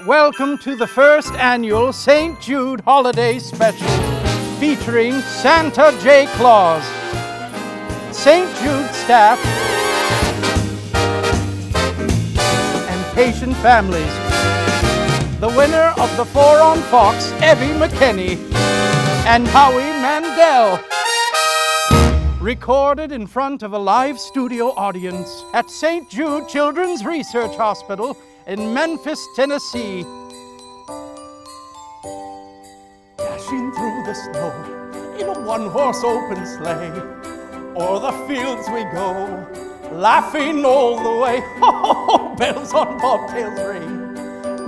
welcome to the first annual St. Jude Holiday Special featuring Santa J. Claus. St. Jude staff and patient families. The winner of the 4 on Fox, Evvie McKinney and Howie Mandel. Recorded in front of a live studio audience at St. Jude Children's Research Hospital in Memphis, Tennessee. Dashing through the snow in a one-horse open sleigh, o'er the fields we go, laughing all the way. Oh, bells on bobtails ring,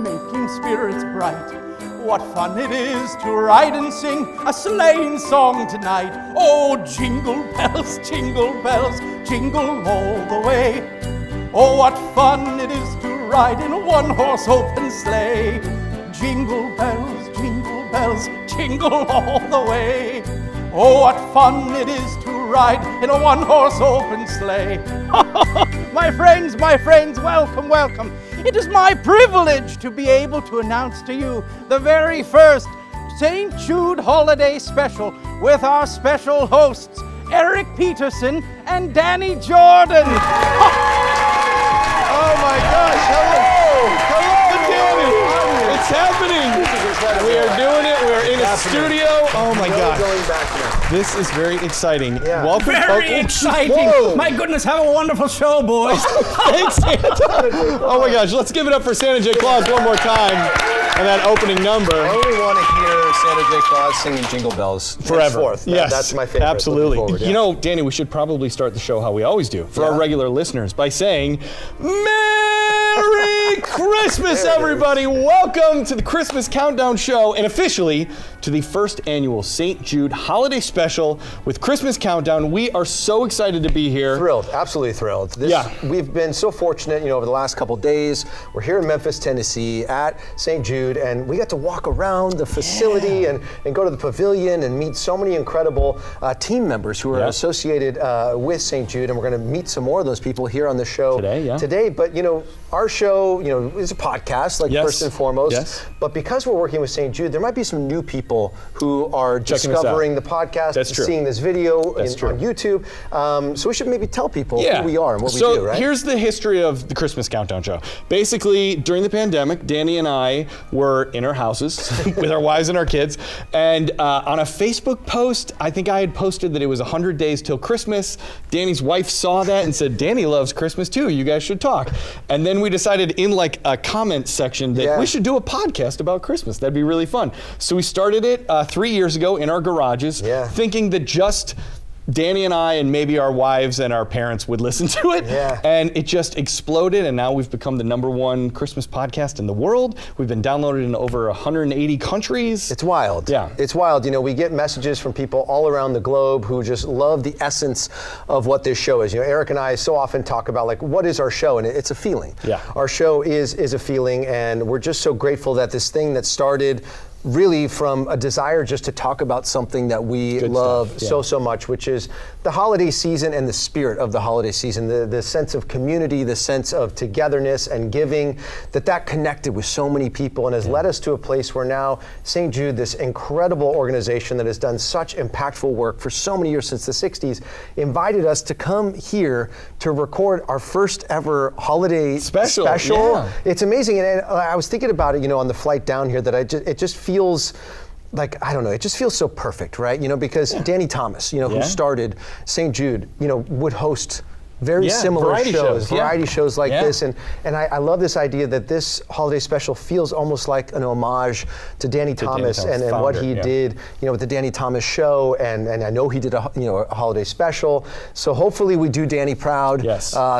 making spirits bright. What fun it is to ride and sing a sleighing song tonight. Oh, jingle bells, jingle all the way. Oh, what fun it is to ride in a one-horse open sleigh. Jingle bells, jingle all the way. Oh, what fun it is to ride in a one-horse open sleigh. My friends, welcome. It is my privilege to be able to announce to you the very first St. Jude Holiday Special with our special hosts, Eric Peterson and Danny Jordan. Oh my gosh, hello Danny. It's happening. We are doing it. We're in a studio. Oh my gosh. Going back now. This is very exciting. Yeah. Welcome. Very exciting. Whoa. My goodness, have a wonderful show, boys. Thanks, Santa. Oh my gosh, let's give it up for Santa J. Claus one more time and that opening number. I only want to hear Santa J. Claus singing Jingle Bells Forever. henceforth. Yes, that's my favorite. Absolutely. Forward, yeah. You know, Danny, we should probably start the show how we always do for our regular listeners by saying, Merry Christmas, everybody! Welcome to the Christmas Countdown Show and officially to the first annual St. Jude Holiday Special with Christmas Countdown. We are so excited to be here. Thrilled, absolutely thrilled. We've been so fortunate, over the last couple days. We're here in Memphis, Tennessee at St. Jude, and we got to walk around the facility and go to the pavilion and meet so many incredible team members who are associated with St. Jude, and we're going to meet some more of those people here on the show today. But, our show, is a podcast, first and foremost. Yes. But because we're working with St. Jude, there might be some new people who are discovering the podcast, seeing this video on YouTube. So we should maybe tell people who we are and what we do, right? So here's the history of the Christmas Countdown Show. Basically, during the pandemic, Danny and I were in our houses with our wives and our kids, and on a Facebook post, I think I had posted that it was 100 days till Christmas. Danny's wife saw that and said, Danny loves Christmas too, you guys should talk. And then we decided in a comment section that we should do a podcast about Christmas. That'd be really fun. So we started it 3 years ago in our garages, thinking that just Danny and I and maybe our wives and our parents would listen to it. And it just exploded, and now we've become the #1 Christmas podcast in the world. We've been downloaded in over 180 countries. It's wild. Yeah. It's wild. We get messages from people all around the globe who just love the essence of what this show is. Eric and I so often talk about what is our show, and it's a feeling. Our show is a feeling, and we're just so grateful that this thing that started really from a desire just to talk about something that we love so much, which is the holiday season and the spirit of the holiday season, the sense of community, the sense of togetherness and giving, that connected with so many people and has led us to a place where now St. Jude, this incredible organization that has done such impactful work for so many years since the 60s, invited us to come here to record our first ever holiday special. It's amazing. And I was thinking about it, on the flight down here, that it just feels it just feels so perfect, right? Because Danny Thomas, who started St. Jude, would host very similar variety shows like this. And I love this idea that this holiday special feels almost like an homage to Danny Thomas and what he did, with the Danny Thomas show. And I know he did a holiday special. So hopefully we do Danny proud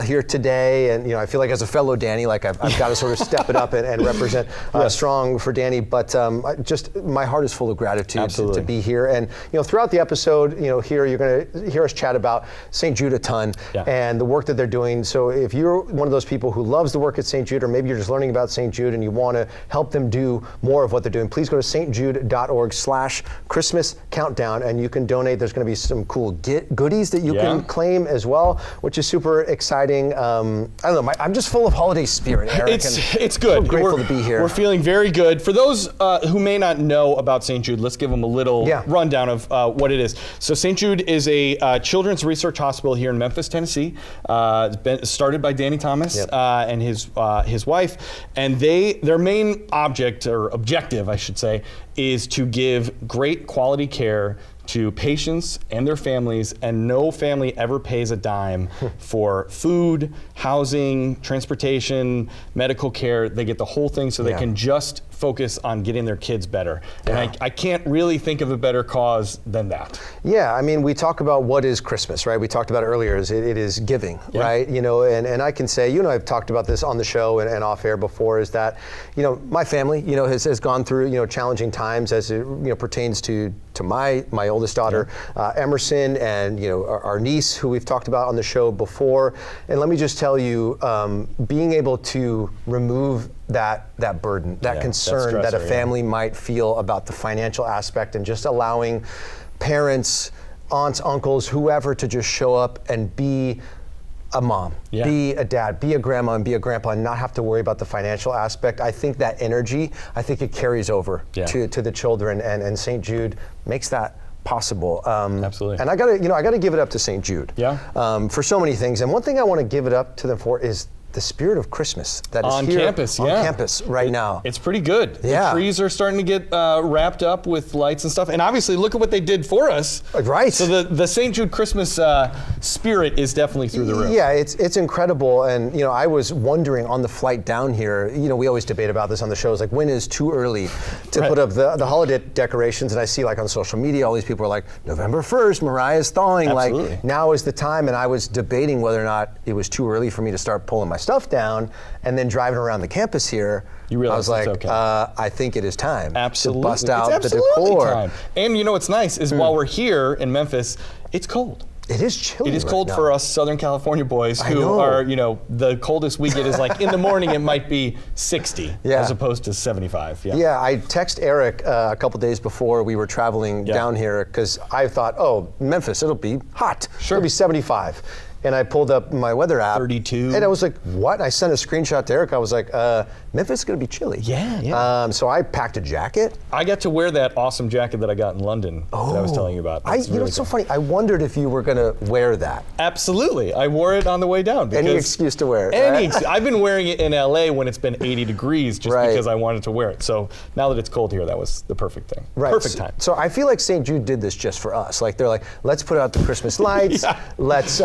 here today. And, I feel like as a fellow Danny, I've got to sort of step it up and represent strong for Danny. But just my heart is full of gratitude to be here. And, throughout the episode, here you're going to hear us chat about St. Jude a ton. And and the work that they're doing. So if you're one of those people who loves the work at St. Jude, or maybe you're just learning about St. Jude and you want to help them do more of what they're doing, please go to stjude.org/Christmas countdown, and you can donate. There's going to be some cool goodies that you can claim as well, which is super exciting. I don't know, I'm just full of holiday spirit, Eric. It's good. So grateful to be here. We're feeling very good. For those who may not know about St. Jude, let's give them a little rundown of what it is. So St. Jude is a children's research hospital here in Memphis, Tennessee. It's been started by Danny Thomas and his wife, and their main objective, I should say, is to give great quality care to patients and their families, and no family ever pays a dime for food, housing, transportation, medical care. They get the whole thing, so they can just focus on getting their kids better. And I can't really think of a better cause than that. Yeah, I mean, we talk about what is Christmas, right? We talked about it earlier, it is giving, right? You know, and I can say, you know, I've talked about this on the show and off air before, is that, you know, my family, you know, has gone through, you know, challenging times as it, you know, pertains to my oldest daughter, Emerson, and, you know, our niece, who we've talked about on the show before. And let me just tell you, being able to remove that burden, that concern that a family might feel about the financial aspect, and just allowing parents, aunts, uncles, whoever, to just show up and be a mom, be a dad, be a grandma, and be a grandpa, and not have to worry about the financial aspect. I think that energy, it carries over to the children, and St. Jude makes that possible. Absolutely. And I gotta give it up to St. Jude. For so many things. And one thing I want to give it up to them for is the spirit of Christmas that is on here campus, on campus right now. It's pretty good. The trees are starting to get wrapped up with lights and stuff. And obviously, look at what they did for us. Right. So the St. Jude Christmas spirit is definitely through the roof. Yeah, it's incredible. And you know, I was wondering on the flight down here, you know, we always debate about this on the shows, like when is too early to put up the holiday decorations. And I see, like, on social media, all these people are like, November 1st, Mariah's thawing. Absolutely. Like, now is the time. And I was debating whether or not it was too early for me to start pulling my stuff down, and then driving around the campus here, I was like, I think it is time to bust out the decor. Time. And you know what's nice is while we're here in Memphis, it's cold. It is chilly. It is cold for us Southern California boys who are, you know, the coldest we get is like in the morning it might be 60 as opposed to 75. Yeah, I text Eric a couple days before we were traveling down here, because I thought, oh, Memphis, it'll be hot. Sure. It'll be 75. And I pulled up my weather app. 32. And I was like, what? I sent a screenshot to Eric. I was like, Memphis is going to be chilly. So I packed a jacket. I got to wear that awesome jacket that I got in London that I was telling you about. You know, it's so funny. I wondered if you were going to wear that. Absolutely. I wore it on the way down. Any excuse to wear it. I've been wearing it in LA when it's been 80 degrees just because I wanted to wear it. So now that it's cold here, that was the perfect thing. Perfect time. So I feel like St. Jude did this just for us. Like, they're like, let's put out the Christmas lights. Let's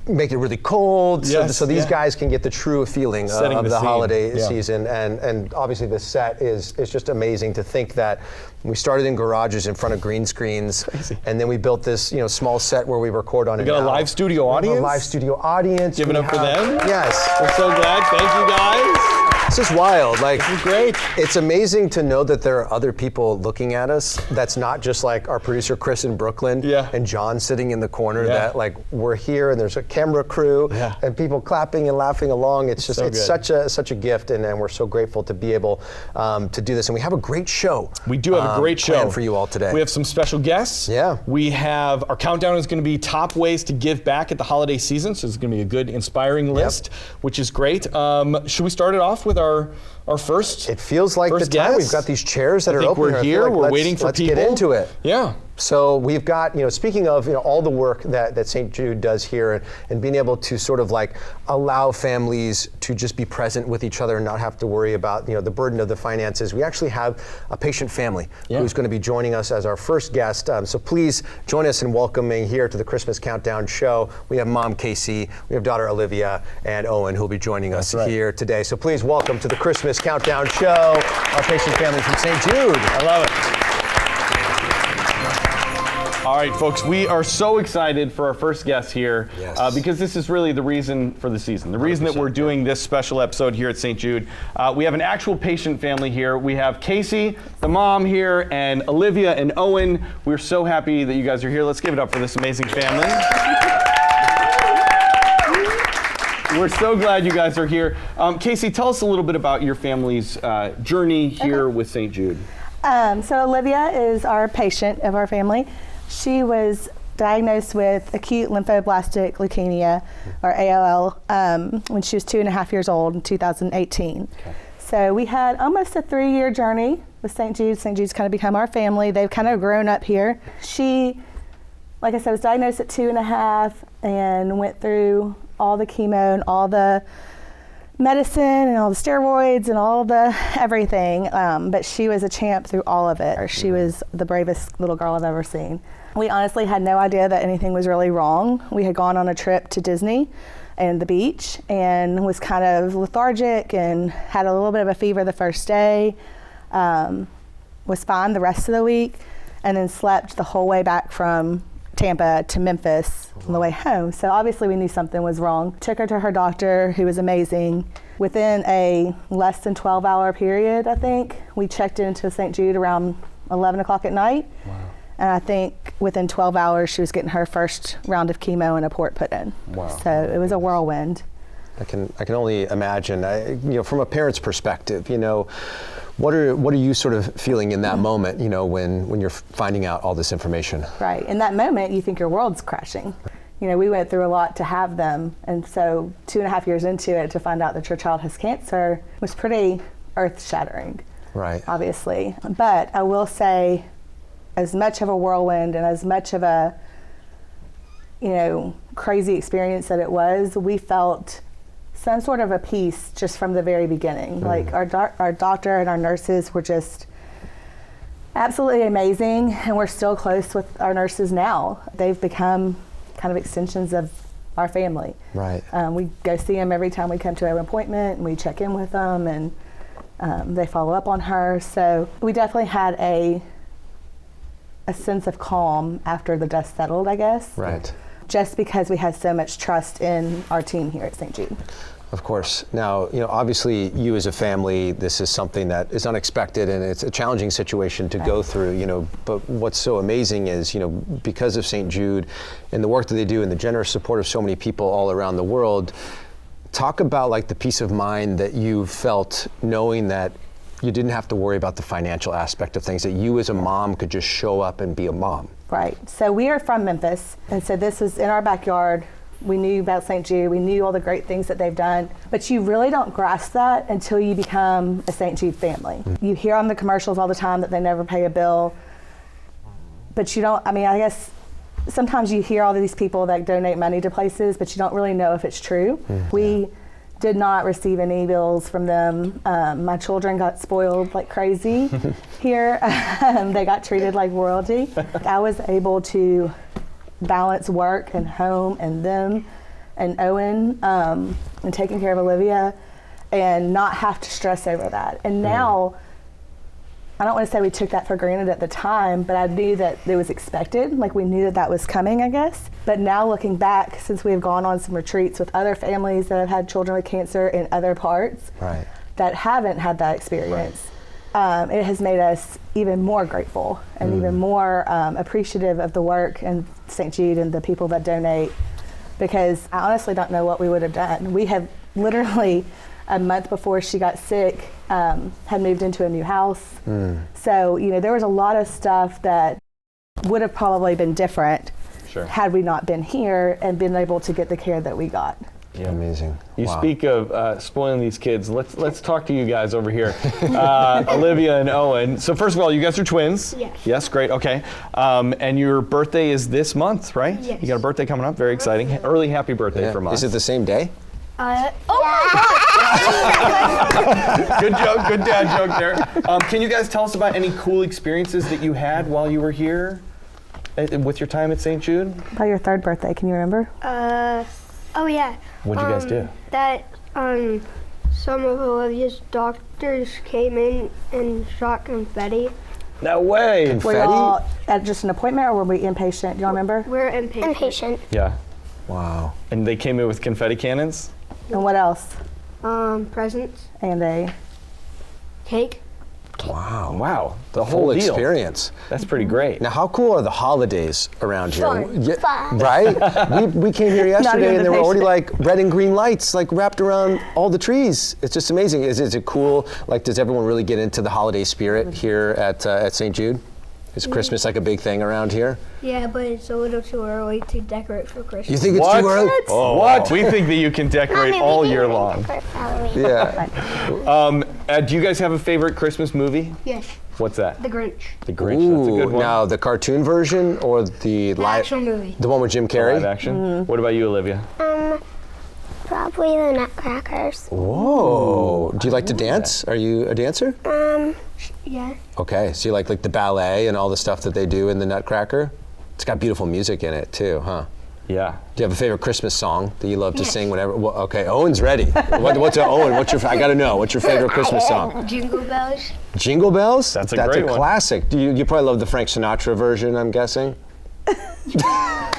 make it really cold, so these guys can get the true feeling of the holiday season. And obviously the set is just amazing. To think that we started in garages in front of green screens, and then we built this, you know, small set where we record on it. We got a live studio audience. A live studio audience. Give it up for them. Yes, we're so glad. Thank you, guys. This is wild. Like, this is great. It's amazing to know that there are other people looking at us. That's not just like our producer Chris in Brooklyn and John sitting in the corner. That, like, we're here and there's a camera crew and people clapping and laughing along. It's just such a gift, and we're so grateful to be able to do this. And we have a great show. We do have a great show for you all today. We have some special guests. We have our countdown is going to be top ways to give back at the holiday season. So it's going to be a good, inspiring list, which is great. Should we start it off with our first? It feels like the time. We've got these chairs that are open. We're here. We're waiting for people. Let's get into it. Yeah. So we've got, you know, speaking of, you know, all the work that St. Jude does here, and being able to sort of like allow families to just be present with each other and not have to worry about, you know, the burden of the finances. We actually have a patient family who's going to be joining us as our first guest. So please join us in welcoming here to the Christmas Countdown show. We have Mom Casey, we have daughter Olivia, and Owen, who will be joining us here today. So please welcome to the Christmas Countdown show our patient family from St. Jude. I love it. All right, folks, we are so excited for our first guest here because this is really the reason for the season, the reason that we're doing this special episode here at St. Jude. We have an actual patient family here. We have Casey, the mom here, and Olivia and Owen. We're so happy that you guys are here. Let's give it up for this amazing family. We're so glad you guys are here. Casey, tell us a little bit about your family's journey here with St. Jude. So Olivia is our patient of our family. She was diagnosed with acute lymphoblastic leukemia, or ALL, when she was 2.5 years old in 2018. Okay. So we had almost a 3-year journey with St. Jude. St. Jude's kind of become our family. They've kind of grown up here. She, like I said, was diagnosed at 2.5 and went through all the chemo and all the medicine and all the steroids and all the everything, but she was a champ through all of it. She was the bravest little girl I've ever seen. We honestly had no idea that anything was really wrong. We had gone on a trip to Disney and the beach and was kind of lethargic and had a little bit of a fever the first day, was fine the rest of the week, and then slept the whole way back from Tampa to Memphis on the way home. So obviously we knew something was wrong. Took her to her doctor, who was amazing. Within a less than 12-hour period, I think, we checked into St. Jude around 11 o'clock at night. Wow. And I think within 12 hours, she was getting her first round of chemo and a port put in. Wow. So it was a whirlwind. I can only imagine, from a parent's perspective, what are you sort of feeling in that moment, when you're finding out all this information? Right. In that moment, you think your world's crashing. We went through a lot to have them. And so 2.5 years into it, to find out that your child has cancer was pretty earth-shattering. Right. Obviously. But I will say, as much of a whirlwind and as much of a, crazy experience that it was, we felt some sort of a peace just from the very beginning. Like our doctor and our nurses were just absolutely amazing, and we're still close with our nurses now. They've become kind of extensions of our family. Right. We go see them every time we come to an appointment, and we check in with them, and they follow up on her. So we definitely had a sense of calm after the dust settled, I guess. Right. Just because we had so much trust in our team here at St. Jude. Of course. Now, obviously you as a family, this is something that is unexpected and it's a challenging situation to go through, but what's so amazing is, because of St. Jude and the work that they do and the generous support of so many people all around the world, talk about like the peace of mind that you felt knowing that you didn't have to worry about the financial aspect of things, that you as a mom could just show up and be a mom. Right. So we are from Memphis, and so this was in our backyard. We knew about St. Jude. We knew all the great things that they've done. But you really don't grasp that until you become a St. Jude family. Mm-hmm. You hear on the commercials all the time that they never pay a bill. But you don't, I guess sometimes you hear all of these people that donate money to places, but you don't really know if it's true. Mm-hmm. We did not receive any bills from them. My children got spoiled like crazy here. They got treated like royalty. I was able to balance work and home and them and Owen and taking care of Olivia and not have to stress over that. And now, I don't want to say we took that for granted at the time, but I knew that it was expected. Like we knew that was coming, I guess. But now looking back, since we have gone on some retreats with other families that have had children with cancer in other parts that haven't had that experience, it has made us even more grateful and even more appreciative of the work in St. Jude and the people that donate, because I honestly don't know what we would have done. We have literally, a month before she got sick, had moved into a new house. So, there was a lot of stuff that would have probably been different had we not been here and been able to get the care that we got. Yeah. Amazing. You speak of spoiling these kids. Let's talk to you guys over here, Olivia and Owen. So first of all, you guys are twins. Yes. Yes, great. Okay. And your birthday is this month, right? Yes. You got a birthday coming up. Very exciting. Early happy birthday from us. Is it the same day? Oh my God! Good joke. Good dad joke there. Can you guys tell us about any cool experiences that you had while you were here with your time at St. Jude? About your third birthday, can you remember? Oh yeah. What did you guys do? That some of Olivia's doctors came in and shot confetti. No way. Confetti? Were you all at just an appointment, or were we inpatient? Do y'all remember? We're inpatient. Yeah. Wow. And they came in with confetti cannons? And what else? Presents. And a cake. Wow. The whole deal. experience. That's pretty great. Now, how cool are the holidays around here? Fun. Right? we came here yesterday even and there were the already patient. like red and green lights like wrapped around all the trees. It's just amazing. Is it cool? Like, does everyone really get into the holiday spirit here at St. Jude? Is Christmas like a big thing around here? Yeah, but it's a little too early to decorate for Christmas. You think it's What? too early? Oh, what? We think that you can decorate all year long. Yeah. Do you guys have a favorite Christmas movie? Yes, What's that? The Grinch. The Grinch. That's a good one. Now, the cartoon version or the live Actual movie. The one with Jim Carrey? Live action. What about you, Olivia? Probably the Nutcrackers. Whoa. Do you like to dance? Are you a dancer? Yeah. Okay, so you like the ballet and all the stuff that they do in the Nutcracker? It's got beautiful music in it too, huh? Yeah. Do you have a favorite Christmas song that you love to sing whenever? Well, okay, Owen's ready. What's Owen? I gotta know. What's your favorite Christmas song? Jingle Bells. Jingle Bells? That's a great one. Classic. You probably love the Frank Sinatra version, I'm guessing?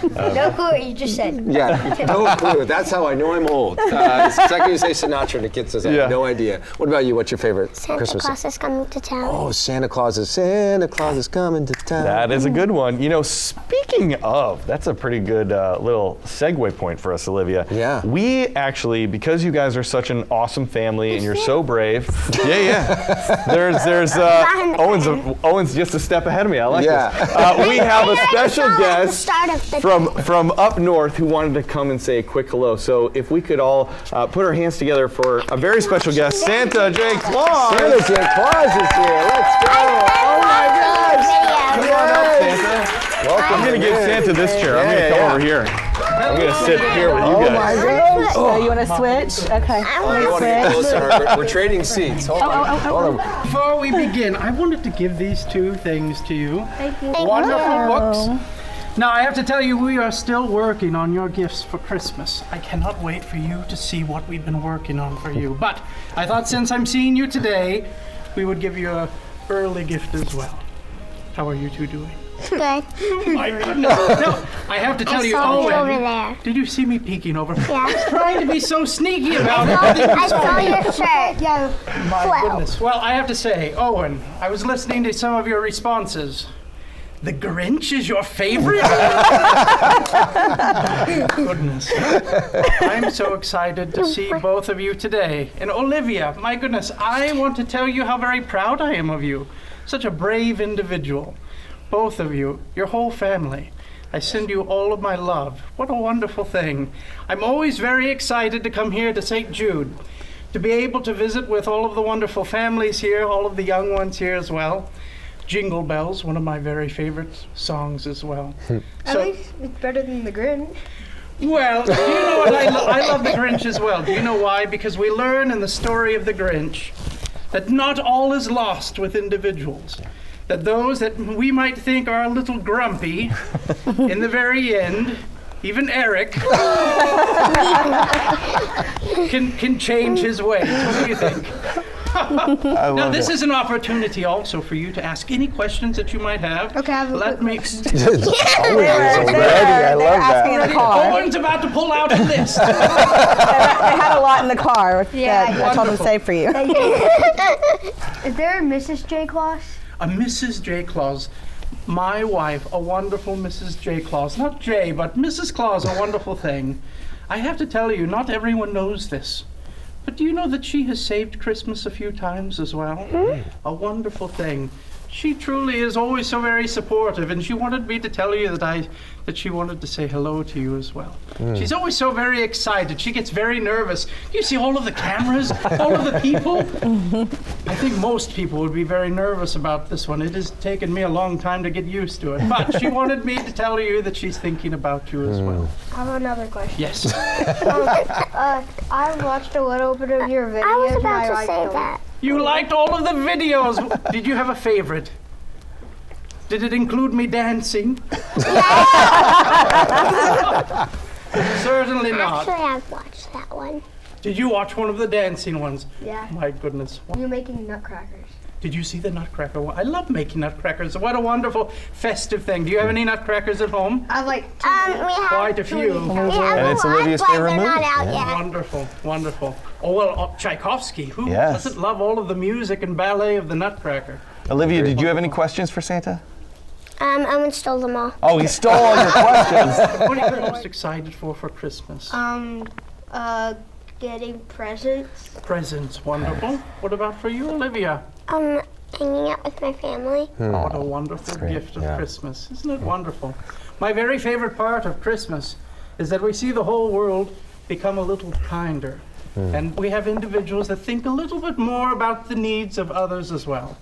No clue what you just said. Yeah, no clue. That's how I know I'm old. The second you say Sinatra and the kid says, I have no idea. What about you? What's your favorite Santa Christmas Claus song? is coming to town. Oh, Santa Claus is coming to town. That is a good one. You know, speaking of, that's a pretty good little segue point for us, Olivia. Yeah. We actually, because you guys are such an awesome family and you're so brave. Yeah. There's Owen's just a step ahead of me. I like this. We have a special guest from up north who wanted to come and say a quick hello. So if we could all put our hands together for a very special guest, Santa J. Claus. Santa J. Claus is here. Let's go. Oh my gosh. Come on up, Santa. Welcome. I'm going to give Santa this chair. I'm going to come over here. I'm going to sit here with you guys. Oh my gosh. Oh, you want to switch? Okay. We're trading seats. Hold on. Before we begin, I wanted to give these two things to you. Thank you. Wonderful books. Now, I have to tell you, we are still working on your gifts for Christmas. I cannot wait for you to see what we've been working on for you. But I thought since I'm seeing you today, we would give you an early gift as well. How are you two doing? Good. My goodness. No, I have to tell you, saw you Owen, over there. did you see me peeking over? Yeah. I was trying to be so sneaky about it. I saw your shirt. Yeah. My goodness. Well, I have to say, Owen, I was listening to some of your responses. The Grinch is your favorite? Goodness. I'm so excited to see both of you today. And Olivia, my goodness, I want to tell you how very proud I am of you. Such a brave individual. Both of you, your whole family. I send you all of my love. What a wonderful thing. I'm always very excited to come here to St. Jude, to be able to visit with all of the wonderful families here, all of the young ones here as well. Jingle Bells, one of my very favorite songs as well. At least it's better than the Grinch. Well, do you know what? I love the Grinch as well. Do you know why? Because we learn in the story of the Grinch that not all is lost with individuals. That those that we might think are a little grumpy, in the very end, even Eric, can change his ways. What do you think? Now, this is an opportunity also for you to ask any questions that you might have. Okay, I have a Let me. I love asking in that. the car. Owen's about to pull out a list. They had a lot in the car Yeah, that I told them to save for you. Is there a Mrs. J. Claus? A Mrs. J. Claus. My wife, a wonderful Mrs. J. Claus. Not J, but Mrs. Claus, a wonderful thing. I have to tell you, not everyone knows this. But do you know that she has saved Christmas a few times as well? A wonderful thing. She truly is always so very supportive, and she wanted me to tell you that she wanted to say hello to you as well. She's always so very excited. She gets very nervous. You see all of the cameras, all of the people? I think most people would be very nervous about this one. It has taken me a long time to get used to it. But she wanted me to tell you that she's thinking about you as well. I have another question. Yes. I watched a little bit of your videos. I was and about to liked say them. that. You liked all of the videos. Did you have a favorite? Did it include me dancing? Certainly not. Actually, I've watched that one. Did you watch one of the dancing ones? Yeah. My goodness. You're making nutcrackers. Did you see the nutcracker? I love making nutcrackers. What a wonderful festive thing. Do you have any nutcrackers at home? I like We have Quite a few. And it's Olivia's favorite movie. Not out yet. Wonderful, wonderful. Oh, well, Tchaikovsky. Who Yes. doesn't love all of the music and ballet of the nutcracker? Olivia, did you have any questions for Santa? Owen stole them all. Oh, he stole all your questions. What are you most excited for Christmas? getting presents. Presents, wonderful. What about for you, Olivia? Hanging out with my family. What a wonderful gift of Christmas. Isn't it wonderful? My very favorite part of Christmas is that we see the whole world become a little kinder. And we have individuals that think a little bit more about the needs of others as well.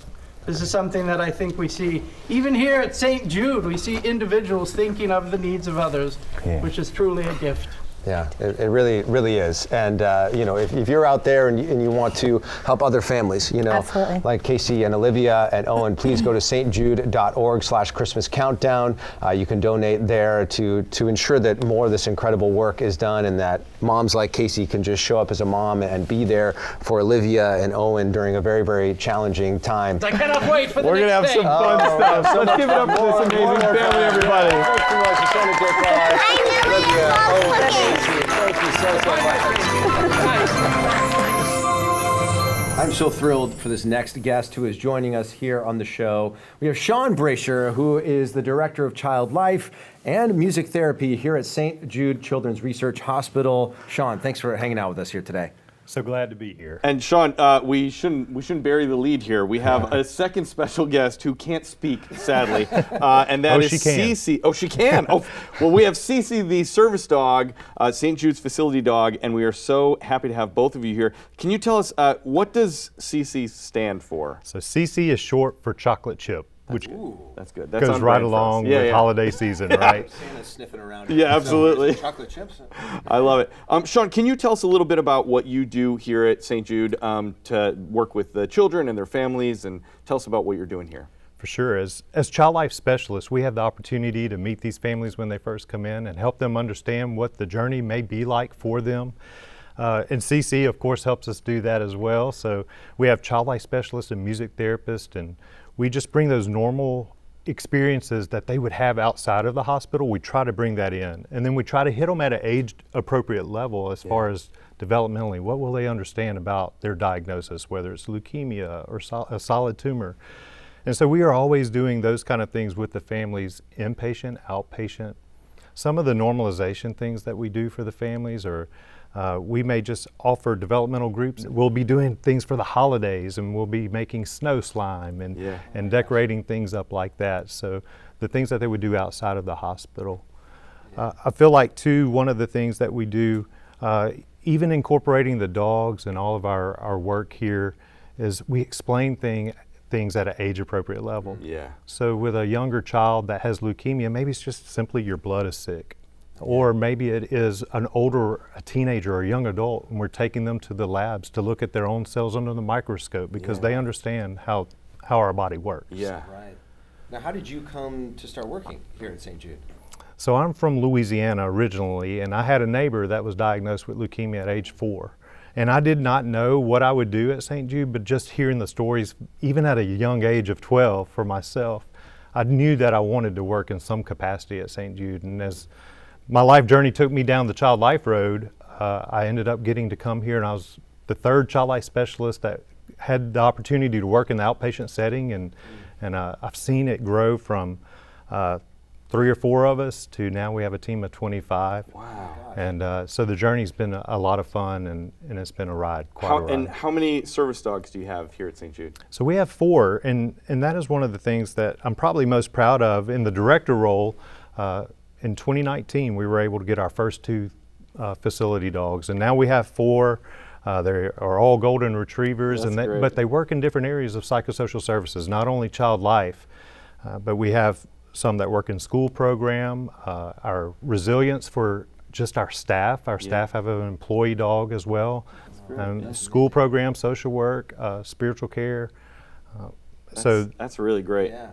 This is something that I think we see, even here at St. Jude, we see individuals thinking of the needs of others, which is truly a gift. Yeah, it really is. And, you know, if you're out there and you want to help other families, you know, Absolutely. like Casey and Olivia and Owen, please go to stjude.org/Christmas countdown. You can donate there to ensure that more of this incredible work is done and that moms like Casey can just show up as a mom and be there for Olivia and Owen during a very, very challenging time. I cannot wait for the We're next going to have some fun stuff. Let's give it up for this amazing family, everybody. Thank you much. It's so much fun. Olivia, Owen, thank you so much. I'm so thrilled for this next guest who is joining us here on the show. We have Sean Brasher, who is the Director of Child Life and Music Therapy here at St. Jude Children's Research Hospital. Sean, thanks for hanging out with us here today. So glad to be here. And Sean, we shouldn't bury the lead here. We have a second special guest who can't speak, sadly, and that is Cece. Oh, she can. Oh, well, we have Cece, the service dog, St. Jude's facility dog, and we are so happy to have both of you here. Can you tell us what does Cece stand for? So CC is short for chocolate chip, which That's good. That's goes on right brand for us. along with holiday season, right? Santa's sniffing around. Yeah, absolutely. Chocolate chips. I love it. Sean, can you tell us a little bit about what you do here at St. Jude to work with the children and their families, and tell us about what you're doing here? For sure. As child life specialists, we have the opportunity to meet these families when they first come in and help them understand what the journey may be like for them. And CC, of course, helps us do that as well. So we have child life specialists and music therapists, and we just bring those normal experiences that they would have outside of the hospital. We try to bring that in, and then we try to hit them at an age-appropriate level as far as developmentally. What will they understand about their diagnosis, whether it's leukemia or a solid tumor? And so we are always doing those kind of things with the families, inpatient, outpatient. Some of the normalization things that we do for the families are we may just offer developmental groups. We'll be doing things for the holidays, and we'll be making snow slime and decorating things up like that. So the things that they would do outside of the hospital. I feel like too, one of the things that we do, even incorporating the dogs and all of our work here, is we explain things at an age-appropriate level. Yeah. So with a younger child that has leukemia, maybe it's just simply your blood is sick. Or maybe it is a teenager or a young adult, and we're taking them to the labs to look at their own cells under the microscope because they understand how our body works. Yeah. Right. Now, how did you come to start working here at St. Jude? So I'm from Louisiana originally, and I had a neighbor that was diagnosed with leukemia at age 4. And I did not know what I would do at St. Jude, but just hearing the stories, even at a young age of 12 for myself, I knew that I wanted to work in some capacity at St. Jude. And as my life journey took me down the child life road, I ended up getting to come here, and I was the third child life specialist that had the opportunity to work in the outpatient setting, and I've seen it grow from 3 or 4 of us to now we have a team of 25. Wow. And so the journey's been a lot of fun, and it's been a ride, quite a ride. And how many service dogs do you have here at St. Jude? So we have 4, and that is one of the things that I'm probably most proud of in the director role. In 2019, we were able to get our first 2 facility dogs, and now we have 4. They are all golden retrievers, but they work in different areas of psychosocial services, not only child life, but we have some that work in school program, our resilience for just our staff. Our staff have an employee dog as well, school program, social work, spiritual care. That's really great. Yeah.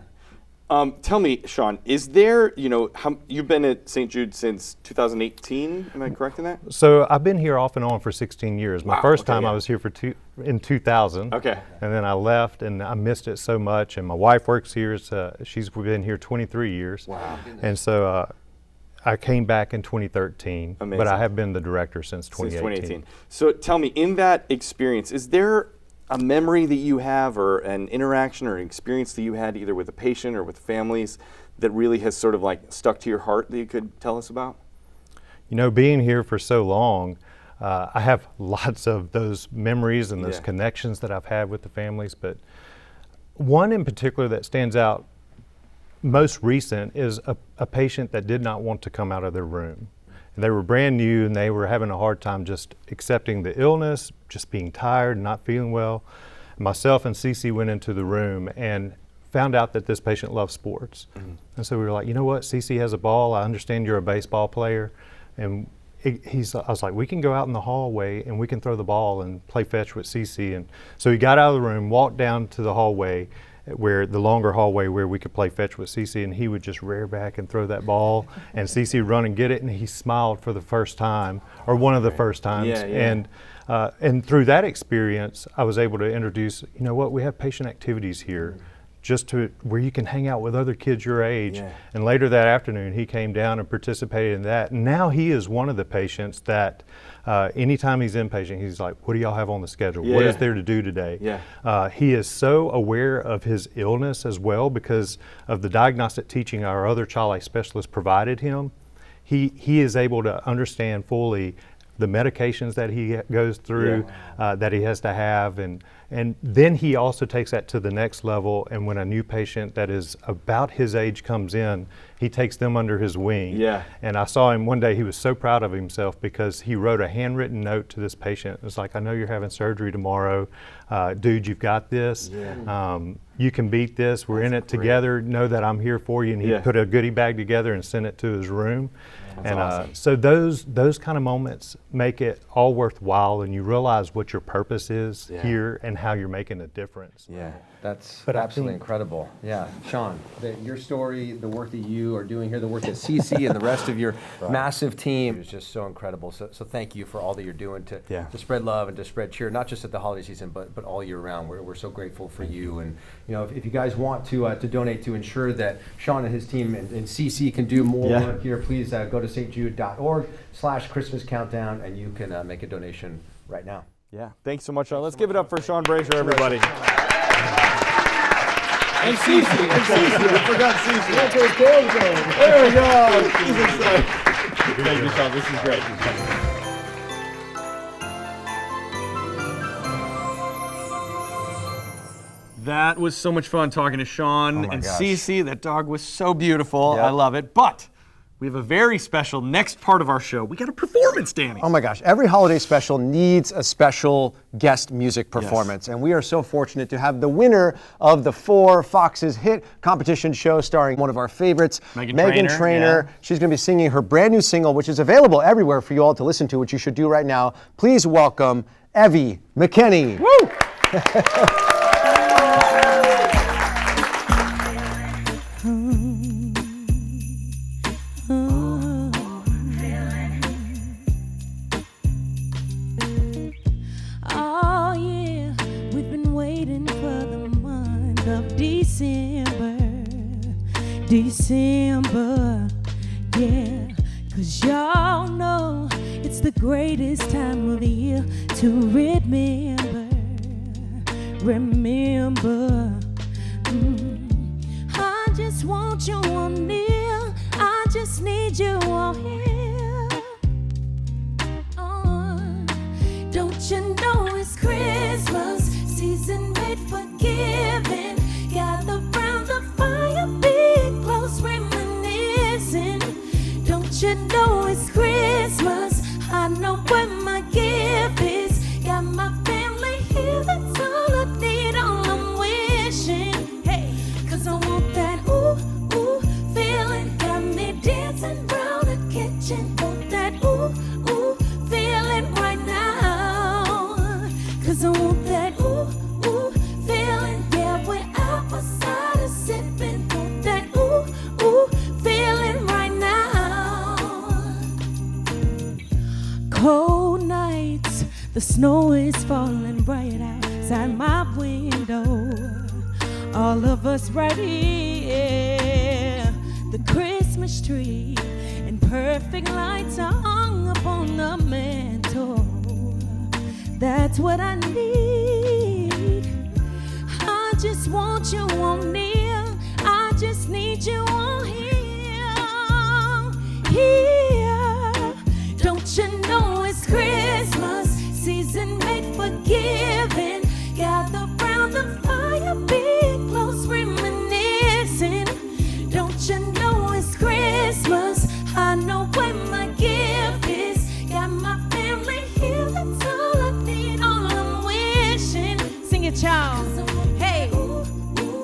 Tell me, Sean, is there, you've been at St. Jude since 2018, am I correct in that? So I've been here off and on for 16 years. My first time I was here for in 2000. Okay. And then I left, and I missed it so much. And my wife works here. She's been here 23 years. Wow. And so I came back in 2013. Amazing. But I have been the director since 2018. Since 2018. So tell me, in that experience, is there a memory that you have, or an interaction or an experience that you had either with a patient or with families that really has sort of like stuck to your heart that you could tell us about? You know, being here for so long, I have lots of those memories and those connections that I've had with the families, but one in particular that stands out most recent is a patient that did not want to come out of their room. And they were brand new, and they were having a hard time just accepting the illness, just being tired, not feeling well. Myself and Cece went into the room and found out that this patient loves sports. Mm-hmm. And so we were like, you know what, Cece has a ball. I understand you're a baseball player. And I was like, we can go out in the hallway and we can throw the ball and play fetch with Cece. And so he got out of the room, walked down to the hallway, the longer hallway where we could play fetch with Cece, and he would just rear back and throw that ball, and Cece would run and get it, and he smiled for the first time, or one of the first times. Yeah. And through that experience, I was able to introduce, you know what, we have patient activities here, just to where you can hang out with other kids your age. Yeah. And later that afternoon, he came down and participated in that. And now he is one of the patients that anytime he's inpatient, he's like, what do y'all have on the schedule? Yeah. What is there to do today? Yeah. He is so aware of his illness as well because of the diagnostic teaching our other child life specialists provided him. He is able to understand fully the medications that he goes through, that he has to have, and then he also takes that to the next level, and when a new patient that is about his age comes in, he takes them under his wing. Yeah. And I saw him one day, he was so proud of himself because he wrote a handwritten note to this patient. It's like, I know you're having surgery tomorrow. Dude, you've got this. Yeah. You can beat this. We're in it together. Know that I'm here for you. And he put a goodie bag together and sent it to his room. That's awesome. So those kind of moments make it all worthwhile, and you realize what your purpose is here and how you're making a difference. Yeah, that's absolutely incredible. Yeah, Sean, your story, the work that you are doing here, the work that Cece and the rest of your massive team is just so incredible. So thank you for all that you're doing to spread love and to spread cheer, not just at the holiday season, but all year round. We're so grateful for you. And you know, if you guys want to donate to ensure that Sean and his team and Cece can do more work here, please go to stjude.org/Christmas countdown, and you can make a donation right now. Yeah, thanks so much, Sean. Let's give it up for Sean Brazier, everybody. And Cece. We forgot Cece. There we go. Thank you, Sean. This is great. That was so much fun talking to Sean and Cece. That dog was so beautiful. I love it. But we have a very special next part of our show. We got a performance, Danny. Oh my gosh, every holiday special needs a special guest music performance. And we are so fortunate to have the winner of the 4 Fox's hit competition show starring one of our favorites, Meghan Trainor. She's gonna be singing her brand new single, which is available everywhere for you all to listen to, which you should do right now. Please welcome Evvie McKinney. Woo! December, yeah, 'cause y'all know it's the greatest time of the year to remember. I just want you all near, I just need you all here. Don't you know it's Christmas season made for giving? Gather round the fire, be close reminiscing. Don't you know it's Christmas? I know where my gift is. Got my family here, that's all I need, all I'm wishing. Hey, 'cause I want that ooh, ooh feeling. Got me dancing round the kitchen. Want that ooh, ooh feeling right now. 'Cause I want that ooh, ooh feeling. Yeah, we're outside sipping. Want that ooh, ooh feeling right now. Cold nights, the snow is falling bright out. all of us right here. The Christmas tree and perfect lights are hung upon the mantle. That's what I need. I just want you on near. I just need you on here. Here. Don't you know it's Christmas season made for giving? Gather round the fire, be close, reminiscing. Don't you know it's Christmas? I know where my gift is. Got my family here, that's all I need, all I'm wishing. Sing it, y'all. Hey,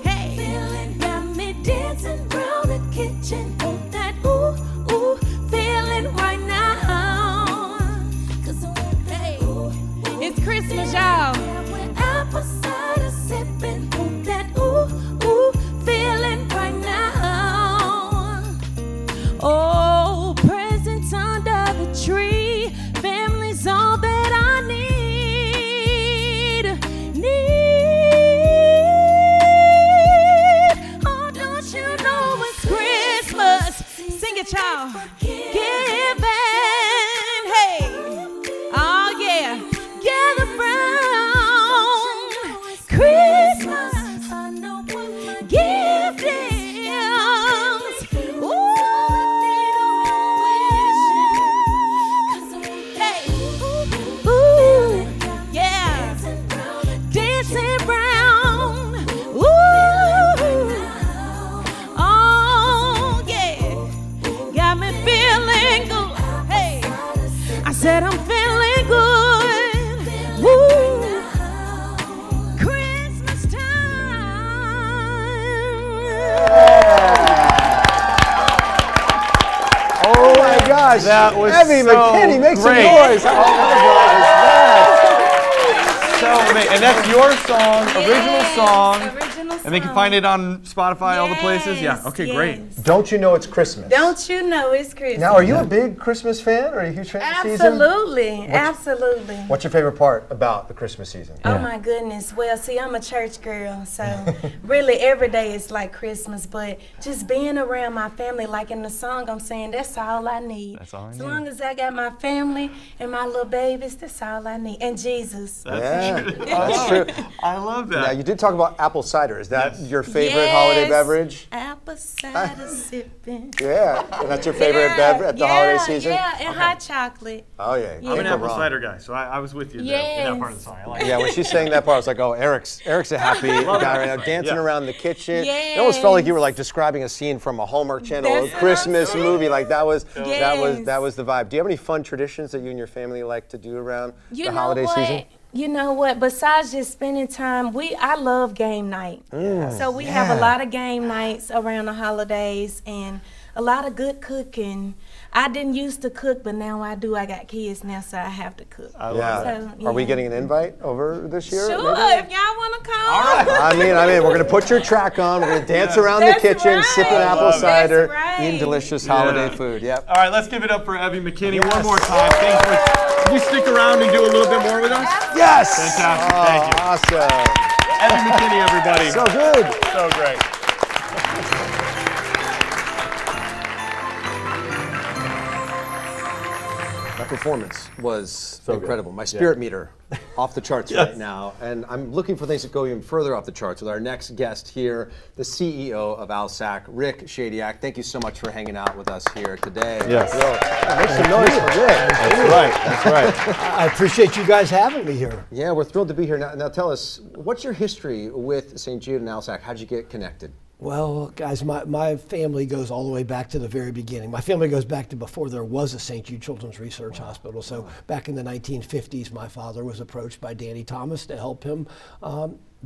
hey. Got me dancing around the kitchen. Want that ooh, ooh, feeling right now. Hey, it's Christmas, y'all. Apple cider sipping. Want that ooh, ooh, feeling right now. Oh, presents under the tree. Family's all that I need. Oh, don't you know it's Christmas? Sing it, y'all. Giving. Hey. Oh, yeah. Gather round. Christmas. Gift is. Ooh. Hey. Ooh. Yeah. Dancing round. Ooh. Oh, yeah. Got me feeling good. Hey. I said I'm feeling good. Woo. Christmas time. Oh my gosh. That was Evvie so McKinney, make some great. noise. How was that? So amazing. And that's your song, original song. Original And they can find it on Spotify, all the places? Yeah, okay, great. Don't you know it's Christmas? Don't you know it's Christmas? Now, are you a big Christmas fan? Or are you a huge fan of the season? Absolutely, absolutely. What's your favorite part about the Christmas season? Oh my goodness. Well, see, I'm a church girl, so really every day is like Christmas, but just being around my family, like in the song I'm saying, that's all I need. That's all I need. As long as I got my family and my little babies, that's all I need. And Jesus. That's true. I love that. Now, you did talk about apple cider. Is that your favorite holiday beverage? Apple cider sipping. Yeah, and that's your favorite beverage at the holiday season? Yeah, and hot chocolate. Oh, yeah. I'm an apple cider guy, so I was with you there in that part of the song. I like it. Yeah, when she's saying that part, I was like, oh, Eric's a happy guy right now, dancing around the kitchen. Yes. It almost felt like you were like describing a scene from a Hallmark Channel Christmas movie. Like that was the vibe. Do you have any fun traditions that you and your family like to do around the holiday season? You know what? Besides just spending time, I love game night. So we have a lot of game nights around the holidays and a lot of good cooking. I didn't used to cook, but now I do. I got kids now, so I have to cook. Are we getting an invite over this year? Sure, maybe? if y'all want to come. All right. I mean, we're going to put your track on. We're going to dance around the kitchen, sipping apple cider, eating delicious holiday food. Yep. All right, let's give it up for Evvie McKinney one more time. Thanks for. Can you stick around and do a little bit more with us? Yes. Fantastic. Thank you. Awesome. Evvie McKinney, everybody. So good. So great. That performance was incredible. My spirit meter off the charts right now, and I'm looking for things that go even further off the charts with our next guest here, the CEO of ALSAC, Rick Shadyac. Thank you so much for hanging out with us here today. Yes. Make some noise for Rick. That's right. I appreciate you guys having me here. Yeah, we're thrilled to be here. Now tell us, what's your history with St. Jude and ALSAC? How'd you get connected? Well, guys, my family goes all the way back to the very beginning. My family goes back to before there was a St. Jude Children's Research Hospital. So back in the 1950s, my father was approached by Danny Thomas to help him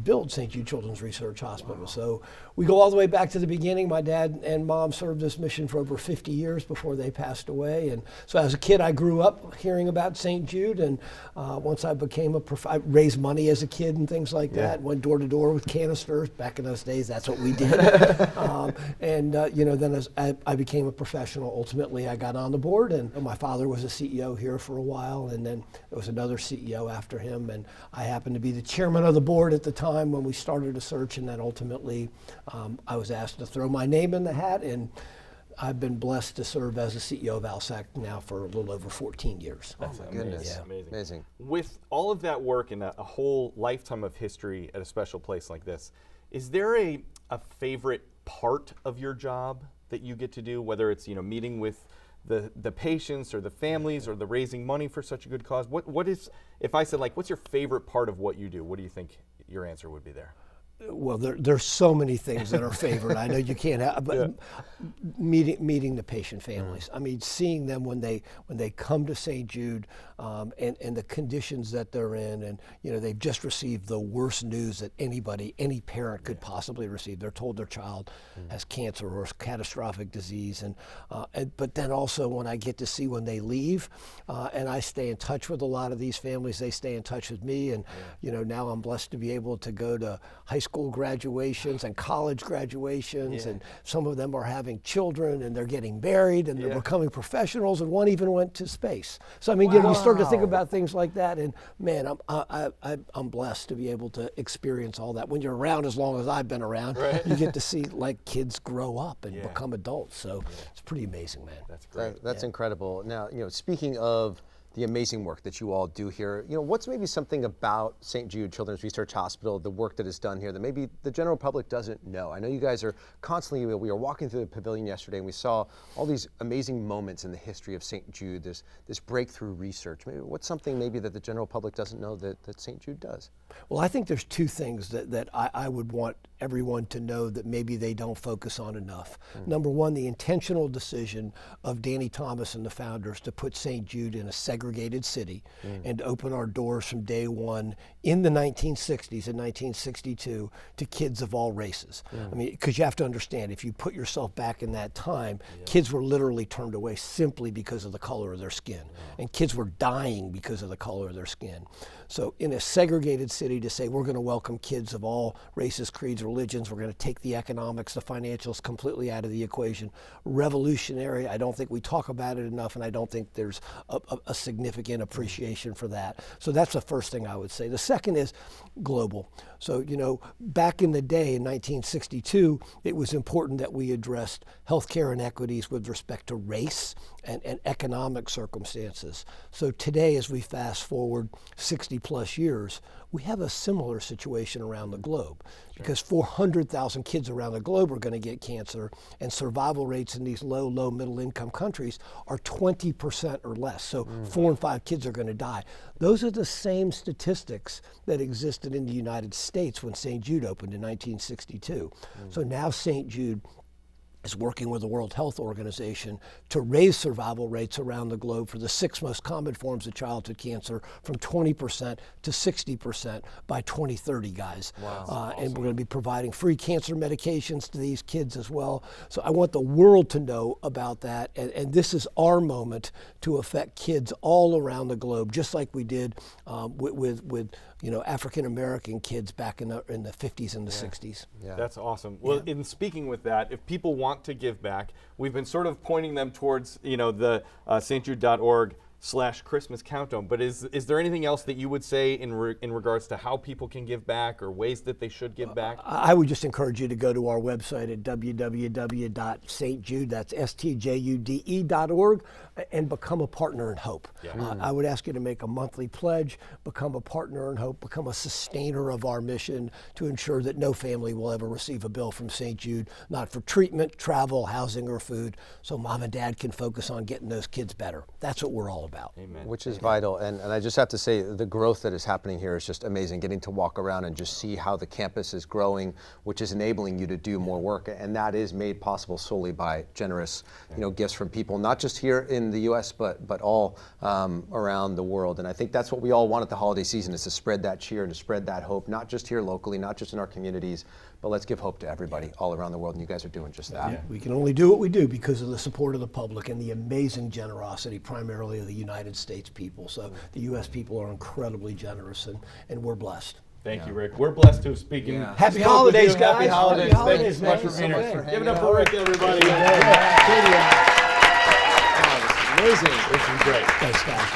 build St. Jude Children's Research Hospital. So we go all the way back to the beginning. My dad and mom served this mission for over 50 years before they passed away. And so as a kid, I grew up hearing about St. Jude. And once I became I raised money as a kid and things like that. Went door to door with canisters. Back in those days, that's what we did. Then as I became a professional, ultimately I got on the board. And my father was a CEO here for a while. And then there was another CEO after him. And I happened to be the chairman of the board at the time. time when we started a search, and then ultimately I was asked to throw my name in the hat, and I've been blessed to serve as the CEO of ALSAC now for a little over 14 years. That's Goodness. amazing. Yeah. Amazing. With all of that work and a whole lifetime of history at a special place like this, is there a favorite part of your job that you get to do, whether it's meeting with the patients or the families or the raising money for such a good cause? What is, if I said what's your favorite part of what you do, what do you think your answer would be there? Well, there's so many things that are favorite. I know you can't have, but meeting the patient families. I mean, seeing them when they come to St. Jude, and the conditions that they're in, and they've just received the worst news that any parent could possibly receive. They're told their child has cancer or catastrophic disease, and but then also when I get to see when they leave, and I stay in touch with a lot of these families, they stay in touch with me, and now I'm blessed to be able to go to high school graduations and college graduations, and some of them are having children and they're geting married and they're becoming professionals, and one even went to space. So I mean, you start to think about things like that, and man, I'm blessed to be able to experience all that. When you're around as long as I've been around, you get to see kids grow up and become adults. So it's pretty amazing, man. That's great. That's incredible. Now, speaking of the amazing work that you all do here, what's maybe something about St. Jude Children's Research Hospital, the work that is done here, that maybe the general public doesn't know? I know you guys are constantly, we were walking through the pavilion yesterday and we saw all these amazing moments in the history of St. Jude, this breakthrough research. Maybe what's something maybe that the general public doesn't know that St. Jude does? Well, I think there's two things that I would want everyone to know that maybe they don't focus on enough. Number one, the intentional decision of Danny Thomas and the founders to put St. Jude in a segregated city and to open our doors from day one in the 1960s and 1962 to kids of all races. I mean, because you have to understand, if you put yourself back in that time, kids were literally turned away simply because of the color of their skin. And kids were dying because of the color of their skin. So in a segregated city, to say we're going to welcome kids of all races, creeds, religions, we're going to take the economics, the financials completely out of the equation. Revolutionary. I don't think we talk about it enough, and I don't think there's a significant appreciation for that. So that's the first thing I would say. The second is global. So, back in the day in 1962, it was important that we addressed healthcare inequities with respect to race and economic circumstances. So today, as we fast forward 60 plus years, we have a similar situation around the globe, because 400,000 kids around the globe are going to get cancer, and survival rates in these low middle income countries are 20% or less. So 4 in 5 kids are going to die. Those are the same statistics that existed in the United States when St. Jude opened in 1962. So now St. Jude is working with the World Health Organization to raise survival rates around the globe for the 6 most common forms of childhood cancer from 20% to 60% by 2030, guys. Wow. And we're going to be providing free cancer medications to these kids as well. So I want the world to know about that, and this is our moment to affect kids all around the globe, just like we did with African American kids back in the 50s and the 60s. Yeah. That's awesome. Well, in speaking with that, if people want to give back, we've been sort of pointing them towards the stjude.org/Christmas countdown. But is there anything else that you would say in regards to how people can give back or ways that they should give back? I would just encourage you to go to our website at www.stjude, that's stjude.org, and become a partner in hope. I would ask you to make a monthly pledge, become a partner in hope, become a sustainer of our mission to ensure that no family will ever receive a bill from St. Jude, not for treatment, travel, housing, or food, so mom and dad can focus on getting those kids better. That's what we're all about. Amen. Which is vital, and I just have to say the growth that is happening here is just amazing, getting to walk around and just see how the campus is growing, which is enabling you to do more work, and that is made possible solely by generous gifts from people, not just here in the U.S., but all around the world. And I think that's what we all want at the holiday season, is to spread that cheer and to spread that hope, not just here locally, not just in our communities, but let's give hope to everybody all around the world, and you guys are doing just that. Yeah. We can only do what we do because of the support of the public and the amazing generosity, primarily of the United States people. So the U.S. people are incredibly generous, and we're blessed. Thank you, Rick. We're blessed to have spoken. Yeah. Happy holidays, guys. Happy holidays. Thank you so much for being here. Give it up for Rick, everybody. Amazing. This is great. Thanks, guys.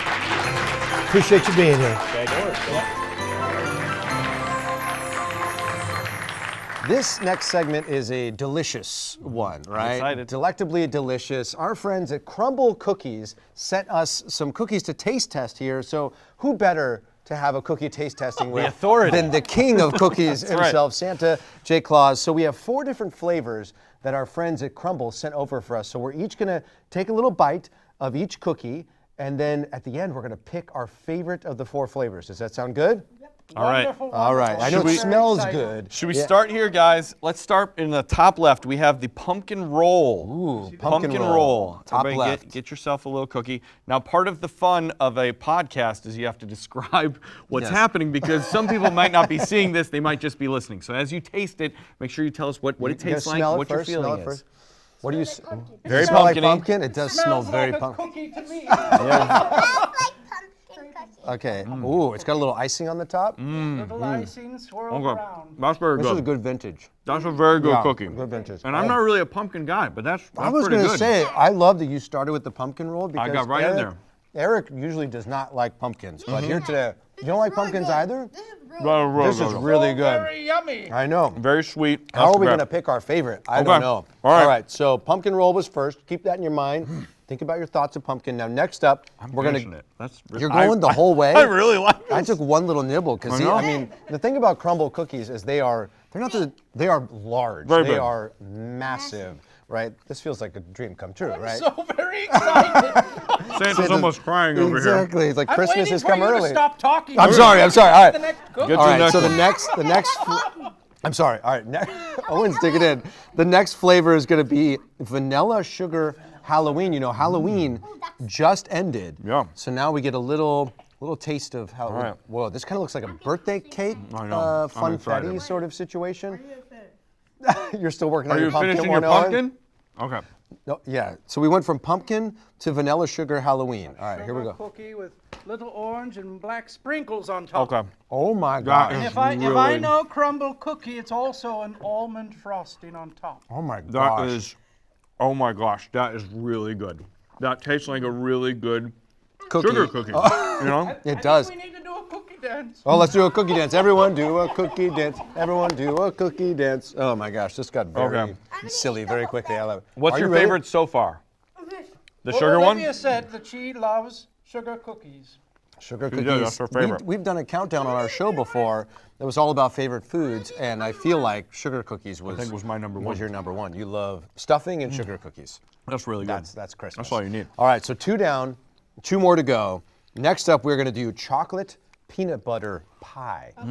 Appreciate you being here. Thank you. This next segment is a delicious one, right? excited. Delectably delicious. Our friends at Crumble Cookies sent us some cookies to taste test here. So who better to have a cookie taste testing with than the king of cookies himself, Santa J. Claus. So we have 4 different flavors that our friends at Crumble sent over for us. So we're each gonna take a little bite of each cookie, and then at the end we're gonna pick our favorite of the 4 flavors. Does that sound good? All right. All right. I know it smells good. Should we start here, guys? Let's start in the top left. We have the pumpkin roll. Ooh, pumpkin roll. Top Everybody left. Get yourself a little cookie. Now, part of the fun of a podcast is you have to describe what's happening because some people might not be seeing this. They might just be listening. So as you taste it, make sure you tell us what it tastes like, what your feeling is. What do you? Very smell like pumpkin-y. pumpkin. It does smell very pumpkin. Cookie to me. Okay. Ooh, it's got a little icing on the top. Little icing swirled around. That's very This good. is a good vintage. That's a very good Yeah, cookie. good vintage. And I'm not really a pumpkin guy, but that's I was pretty going good. to say, I love that you started with the pumpkin roll because got right in there. Eric usually does not like pumpkins, but here today, you don't like pumpkins either? This This is really good. Very yummy. I know. very sweet. How That's are we the going to best. pick our favorite? I Okay. don't know. All right. So pumpkin roll was first. Keep that in your mind. Think about your thoughts of pumpkin. Now next up, we're going Passionate. That's You're going the whole way? I really like this. I took one little nibble because I know. I mean the thing about crumble cookies is they are large. Very they big. are massive, right? This feels like a dream come true, right? So very excited. Santa's almost crying over here. Exactly. It's like I'm Christmas waiting has for come you early. to stop talking. I'm sorry. All right. The next cookie. Get All to right. next So one. the next. I'm sorry. All right. Owen's digging in. The next flavor is going to be vanilla sugar Halloween. You know, Halloween just ended. Yeah. So now we get a little taste of Halloween. All right. Whoa, this kind of looks like a birthday cake, I know. I'm funfetti excited. sort of situation. You're still working on Are your you pumpkin finishing one, your Owen? pumpkin? Okay. No, yeah. So we went from pumpkin to vanilla sugar Halloween. All right, here we Sugar go. Cookie with little orange and black sprinkles on top. Okay. Oh my That gosh. And is if I really- know crumble cookie, it's also an almond frosting on top. Oh my That gosh. is, oh my gosh, that is really good. That tastes like a really good Cookie. sugar cookie. You know? It does. We need to do a cookie dance. Oh, let's do a cookie dance. Everyone do a cookie dance. Everyone do a cookie dance. Oh my gosh, this got very Okay. silly very quickly. I love it. What's Are your you ready? favorite so far? The Well, sugar one? Olivia said that she loves sugar cookies. Sugar She cookies. did, that's her favorite. We've done a countdown on our show before that was all about favorite foods, and I feel like sugar cookies was, think was my number was one. your number one. You love stuffing and sugar cookies. That's really good. That's Christmas. That's all you need. All right, so 2 down, 2 more to go. Next up, we're gonna do chocolate peanut butter pie. I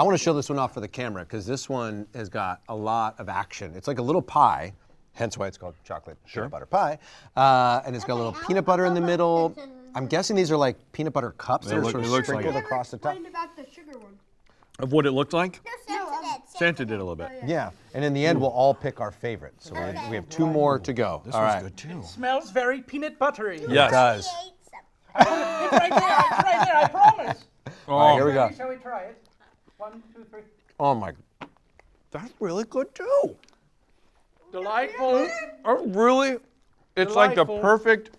want to show this one off for the camera because this one has got a lot of action. It's like a little pie, hence why it's called chocolate peanut butter pie. And it's got a little peanut butter in the middle. I'm guessing these are like peanut butter cups that are look- sort it of looks like sprinkled it. across the top. About the sugar one. Of what it looked like? No, Santa did a little bit. Yeah, and in the end, we'll all pick our favorite. So we have 2 more to go. This all one's right. good too. Smells very peanut buttery. Yes. It does. It's right there. It's right there. I promise. All right, here we go. Ready? Shall we try it? 1, 2, 3. Oh my, that's really good too. Delightful. Really, it's like the Delightful. perfect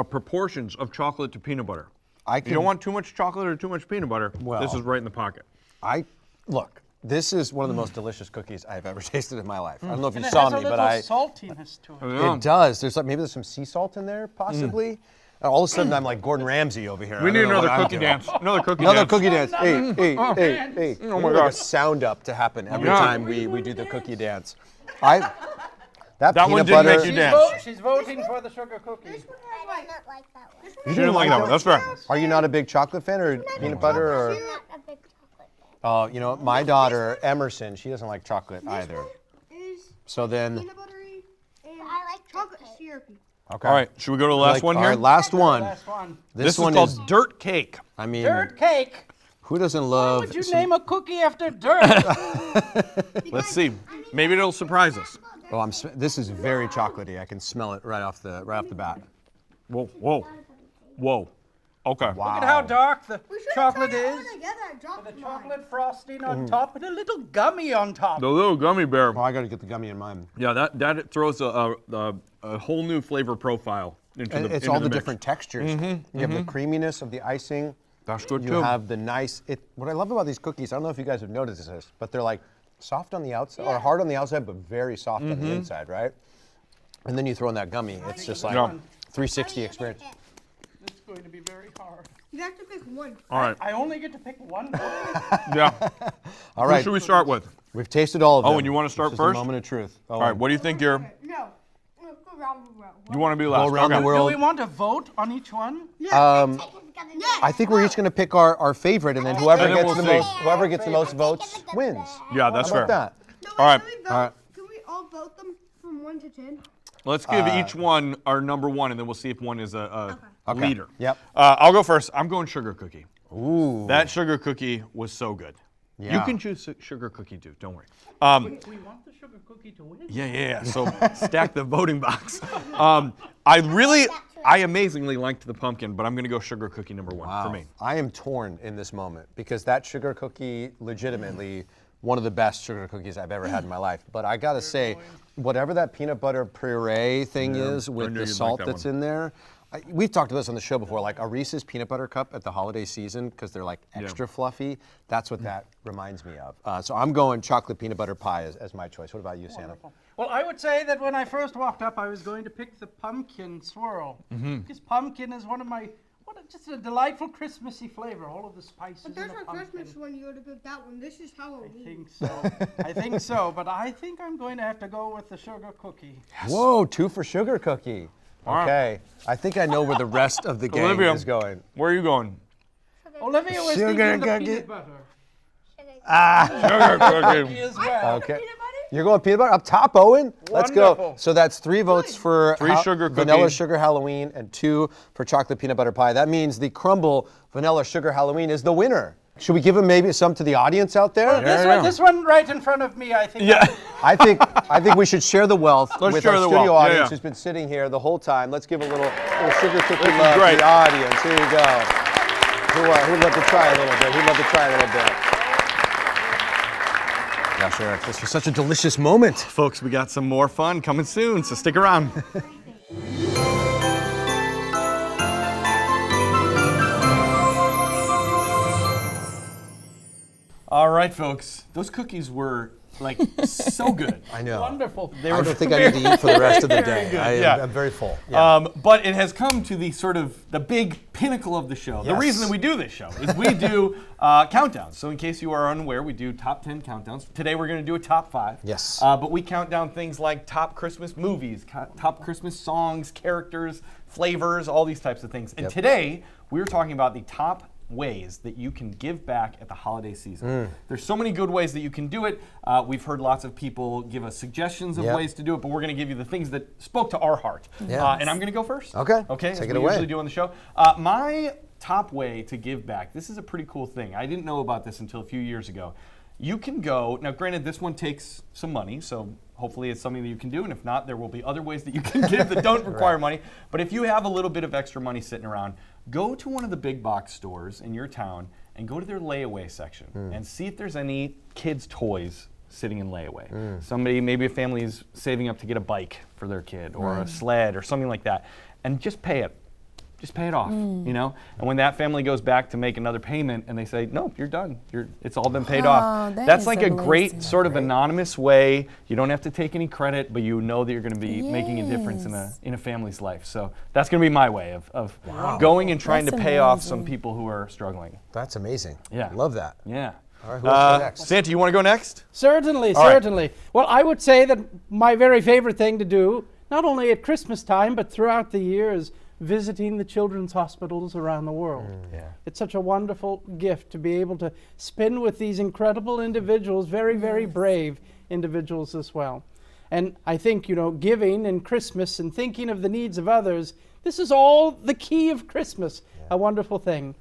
proportions of chocolate to peanut butter. You don't want too much chocolate or too much peanut butter. Well- This is right in the pocket. Look. This is one of the most delicious cookies I've ever tasted in my life. I don't know if you And it saw has me, a little but I. saltiness to it. Yeah. It does. Maybe there's some sea salt in there, possibly. And all of a sudden, I'm like Gordon Ramsay over here. We I need don't know another what I'm cookie doing. dance. Another cookie Another dance. cookie dance. Hey. Oh We my need like a gosh. sound up to happen every Yeah. time we do the cookie dance. That That one peanut didn't butter. make you dance. She's voting for the sugar cookie. I did not like that one. You didn't like that one. That's fair. Are you not a big chocolate fan or peanut butter or? I'm not a big chocolate fan. Oh, you know, my daughter Emerson, she doesn't like chocolate either. Is So then, peanut buttery and I like chocolate cake. syrupy. okay. All right, should we go to the last one All here? right, last one. Last one. This one is called dirt cake. I mean, Dirt cake. who doesn't Why love? would you some- name a cookie after dirt? Let's see. Maybe it'll surprise us. Oh, this is very chocolatey. I can smell it right off the bat. Whoa, whoa, whoa. Okay. Wow. Look at how dark the chocolate is. Together, I dropped With a mine. chocolate frosting on top and a little gummy on top. The little gummy bear. Oh, I got to get the gummy in mine. Yeah, that throws a whole new flavor profile into And the it's into all the the mix. different textures. You have the creaminess of the icing. That's good You too. have the nice, what I love about these cookies, I don't know if you guys have noticed this, but they're like soft on the outside, or hard on the outside, but very soft on the inside, right? And then you throw in that gummy. It's just like 360 experience. It's going to be very hard. You have to pick one. All right. I only get to pick one. Yeah. All right. Who should we start with? We've tasted all of them. Oh, and you want to start This is first? a moment of truth. All right. What do you think you're? No. Let's go around the world. You want to be last? Go around Okay. the world. Do we want to vote on each one? I think we're each going to pick our favorite, and then whoever And then gets we'll the see. whoever gets the most votes wins. Yeah, that's How fair. about that? No, All right. Can we all vote them from 1 to 10? Let's give each one our number one, and then we'll see if one is a leader. Yep. I'll go first. I'm going sugar cookie. Ooh. That sugar cookie was so good. You Yeah. can choose sugar cookie too. Don't worry. We want the sugar cookie to win. Yeah. So stack the voting box. I amazingly liked the pumpkin, but I'm going to go sugar cookie number one for me. I am torn in this moment because that sugar cookie, legitimately, one of the best sugar cookies I've ever had in my life. But I gotta say, whatever that peanut butter puree thing is I with knew the you'd salt like that that's one. in there, we've talked about this on the show before, like a Reese's peanut butter cup at the holiday season because they're like extra fluffy. That's what that reminds me of. So I'm going chocolate peanut butter pie as my choice. What about you, Santa? Well, I would say that when I first walked up, I was going to pick the pumpkin swirl. Because pumpkin is one of my, just a delightful Christmassy flavor, all of the spices But in there's a a pumpkin. Christmas one. You would have picked that one. This is Halloween. I think so, but I think I'm going to have to go with the sugar cookie. Whoa, 2 for sugar cookie. All right. Okay, I think I know where the rest of the game Olivia, is going. Where are you going? Olivia was Sugar thinking the cookie. peanut butter. Sugar cookie. As well. Okay. You're going peanut butter up top, Owen? Let's go. Wonderful. So that's 3 votes for Three sugar vanilla cookies. sugar Halloween and 2 for chocolate peanut butter pie. That means the crumble vanilla sugar Halloween is the winner. Should we give him maybe some to the audience out there? This one right in front of me, I think. Yeah. I think we should share the wealth Let's with share our the studio wealth. Yeah, audience yeah. who's been sitting here the whole time. Let's give a little sugar cookie This is love great. to the audience. Here you go. Who'd love to try a little bit? Who'd love to try a little bit? Gosh, Eric, this was such a delicious moment. Folks, we got some more fun coming soon, so stick around. All right, folks. Those cookies were like so good. I know. Wonderful. I don't think I need to eat for the rest of the day. Yeah. I'm very full. Yeah. But it has come to the sort of the big pinnacle of the show. The Yes. reason that we do this show is we do countdowns. So in case you are unaware, we do top 10 countdowns. Today we're going to do a top 5. Yes. But we count down things like top Christmas movies, top Christmas songs, characters, flavors, all these types of things. And today we're talking about the top ways that you can give back at the holiday season. There's so many good ways that you can do it. We've heard lots of people give us suggestions of ways to do it, but we're going to give you the things that spoke to our heart. Yeah. And I'm going to go first. Okay. Okay. Take as it we away. usually do on the show. My top way to give back. This is a pretty cool thing. I didn't know about this until a few years ago. You can go, now granted this one takes some money, so hopefully it's something that you can do, and if not, there will be other ways that you can give that don't require money. But if you have a little bit of extra money sitting around, go to one of the big box stores in your town and go to their layaway section and see if there's any kids' toys sitting in layaway. Somebody, maybe a family is saving up to get a bike for their kid or a sled or something like that, and just pay it. Just pay it off, you know? And when that family goes back to make another payment and they say, no, you're done. It's all been paid off. That's like a great sort of anonymous way. You don't have to take any credit, but you know that you're gonna be making a difference in a family's life. So that's gonna be my way of going and trying to pay off some people who are struggling. That's amazing. Yeah. Love that. Yeah. All right, who wants to go next? Santa, you wanna go next? Certainly, All right. certainly. Well, I would say that my very favorite thing to do, not only at Christmas time, but throughout the year, is visiting the children's hospitals around the world. It's such a wonderful gift to be able to spend with these incredible individuals, very, very brave individuals as well. And I think, you know, giving and Christmas and thinking of the needs of others, this is all the key of Christmas, a wonderful thing.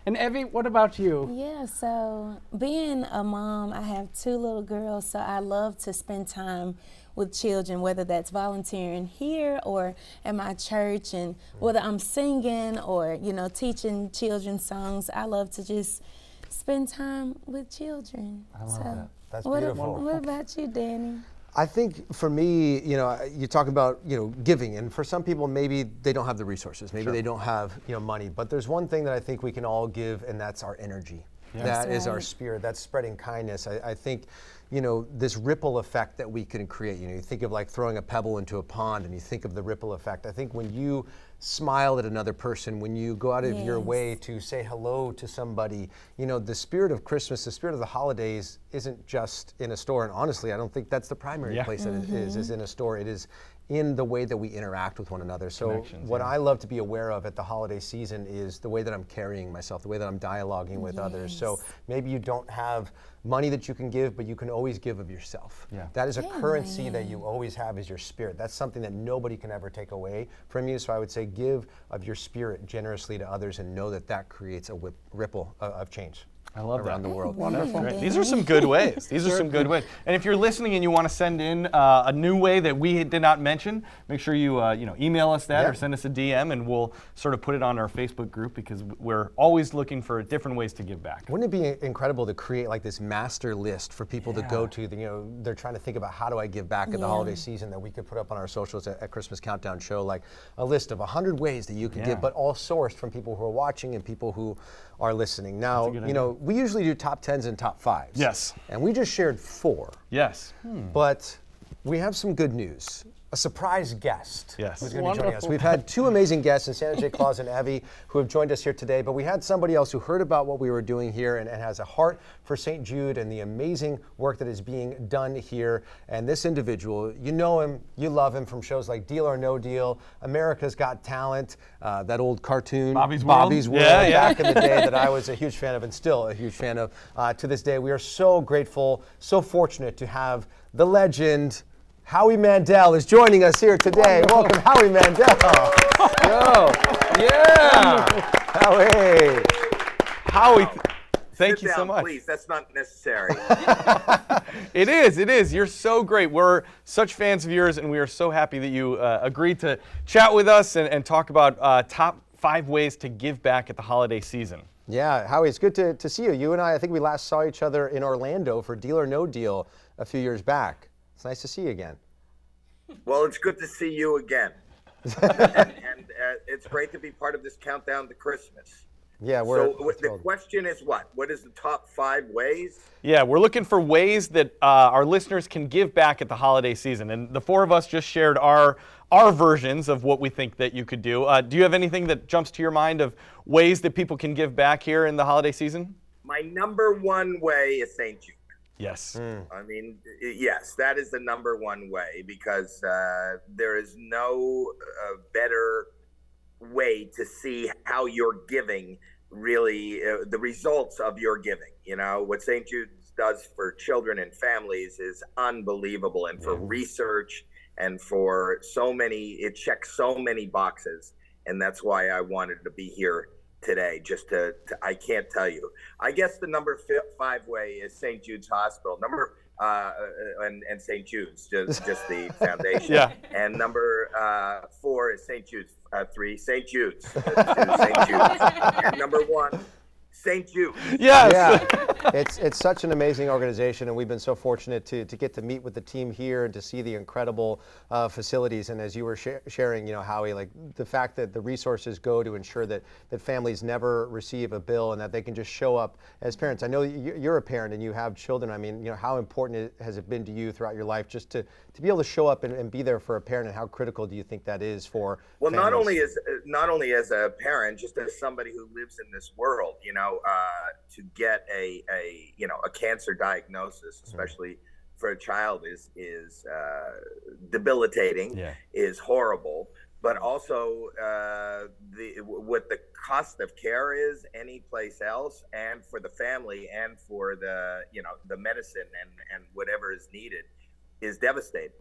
And Evvie, what about you? Yeah, so being a mom, I have 2 little girls, so I love to spend time with children, whether that's volunteering here or at my church, and whether I'm singing or, you know, teaching children's songs. I love to just spend time with children. I love that. That's what beautiful. What about you, Danny? I think for me, you talk about, giving, and for some people, maybe they don't have the resources, maybe they don't have, money, but there's one thing that I think we can all give, and that's our energy. Yeah. That is our spirit, that's spreading kindness. I think, this ripple effect that we can create, you think of like throwing a pebble into a pond and you think of the ripple effect. I think when you smile at another person, when you go out of your way to say hello to somebody, the spirit of Christmas, the spirit of the holidays isn't just in a store. And honestly, I don't think that's the primary place that it is in a store. It is in the way that we interact with one another. So what I love to be aware of at the holiday season is the way that I'm carrying myself, the way that I'm dialoguing with others. So maybe you don't have money that you can give, but you can always give of yourself. Yeah. That is a currency that you always have, is your spirit. That's something that nobody can ever take away from you. So I would say give of your spirit generously to others and know that that creates a ripple of change. I love around the world. Wonderful. These are some good ways. These are some good ways. And if you're listening and you want to send in a new way that we did not mention, make sure you email us that or send us a DM, and we'll sort of put it on our Facebook group, because we're always looking for different ways to give back. Wouldn't it be incredible to create like this master list for people to go to? They're trying to think about how do I give back at the holiday season, that we could put up on our socials at Christmas Countdown Show, like a list of 100 ways that you can give, but all sourced from people who are watching and people who are listening. Now, we usually do top 10s and top 5s. Yes. And we just shared 4. Yes. But we have some good news. A surprise guest who's going to be joining us. We've had 2 amazing guests in Santa J. Claus and Evvie who have joined us here today, but we had somebody else who heard about what we were doing here and has a heart for St. Jude and the amazing work that is being done here. And this individual, you know him, you love him from shows like Deal or No Deal, America's Got Talent, that old cartoon, Bobby's World back in the day that I was a huge fan of and still a huge fan of to this day. We are so grateful, so fortunate to have the legend, Howie Mandel, is joining us here today. Welcome, Howie Mandel. Howie, thank you Sit so down, much. Please, that's not necessary. It is. You're so great. We're such fans of yours, and we are so happy that you agreed to chat with us and talk about top 5 ways to give back at the holiday season. Yeah, Howie, it's good to see you. You and I think we last saw each other in Orlando for Deal or No Deal a few years back. It's nice to see you again. Well, it's good to see you again. and it's great to be part of this countdown to Christmas. Yeah, the question is what? What is the top 5 ways? Yeah, we're looking for ways that our listeners can give back at the holiday season. And the 4 of us just shared our versions of what we think that you could do. Do you have anything that jumps to your mind of ways that people can give back here in the holiday season? My number 1 way is St. Jude. Yes. I mean, yes, that is the number 1 way, because there is no better way to see how you're giving, really, the results of your giving. What St. Jude does for children and families is unbelievable, and for research and for it checks so many boxes. And that's why I wanted to be here today, just to I can't tell you. I guess the number 5 way is St. Jude's Hospital. And St. Jude's, just the foundation. And number 4 is St. Jude's. 3, St. Jude's. 2, St. Jude's. And number 1, St. Jude. Yes. Yeah. It's such an amazing organization, and we've been so fortunate to get to meet with the team here and to see the incredible facilities. And as you were sharing, Howie, like the fact that the resources go to ensure that families never receive a bill and that they can just show up as parents. I know you're a parent and you have children. I mean, how important has it been to you throughout your life just to be able to show up and be there for a parent, and how critical do you think that is for families? not only as a parent, just as somebody who lives in this world, to get a cancer diagnosis, especially for a child, is debilitating, is horrible. But also what the cost of care is any place else, and for the family, and for the medicine and whatever is needed, is devastating.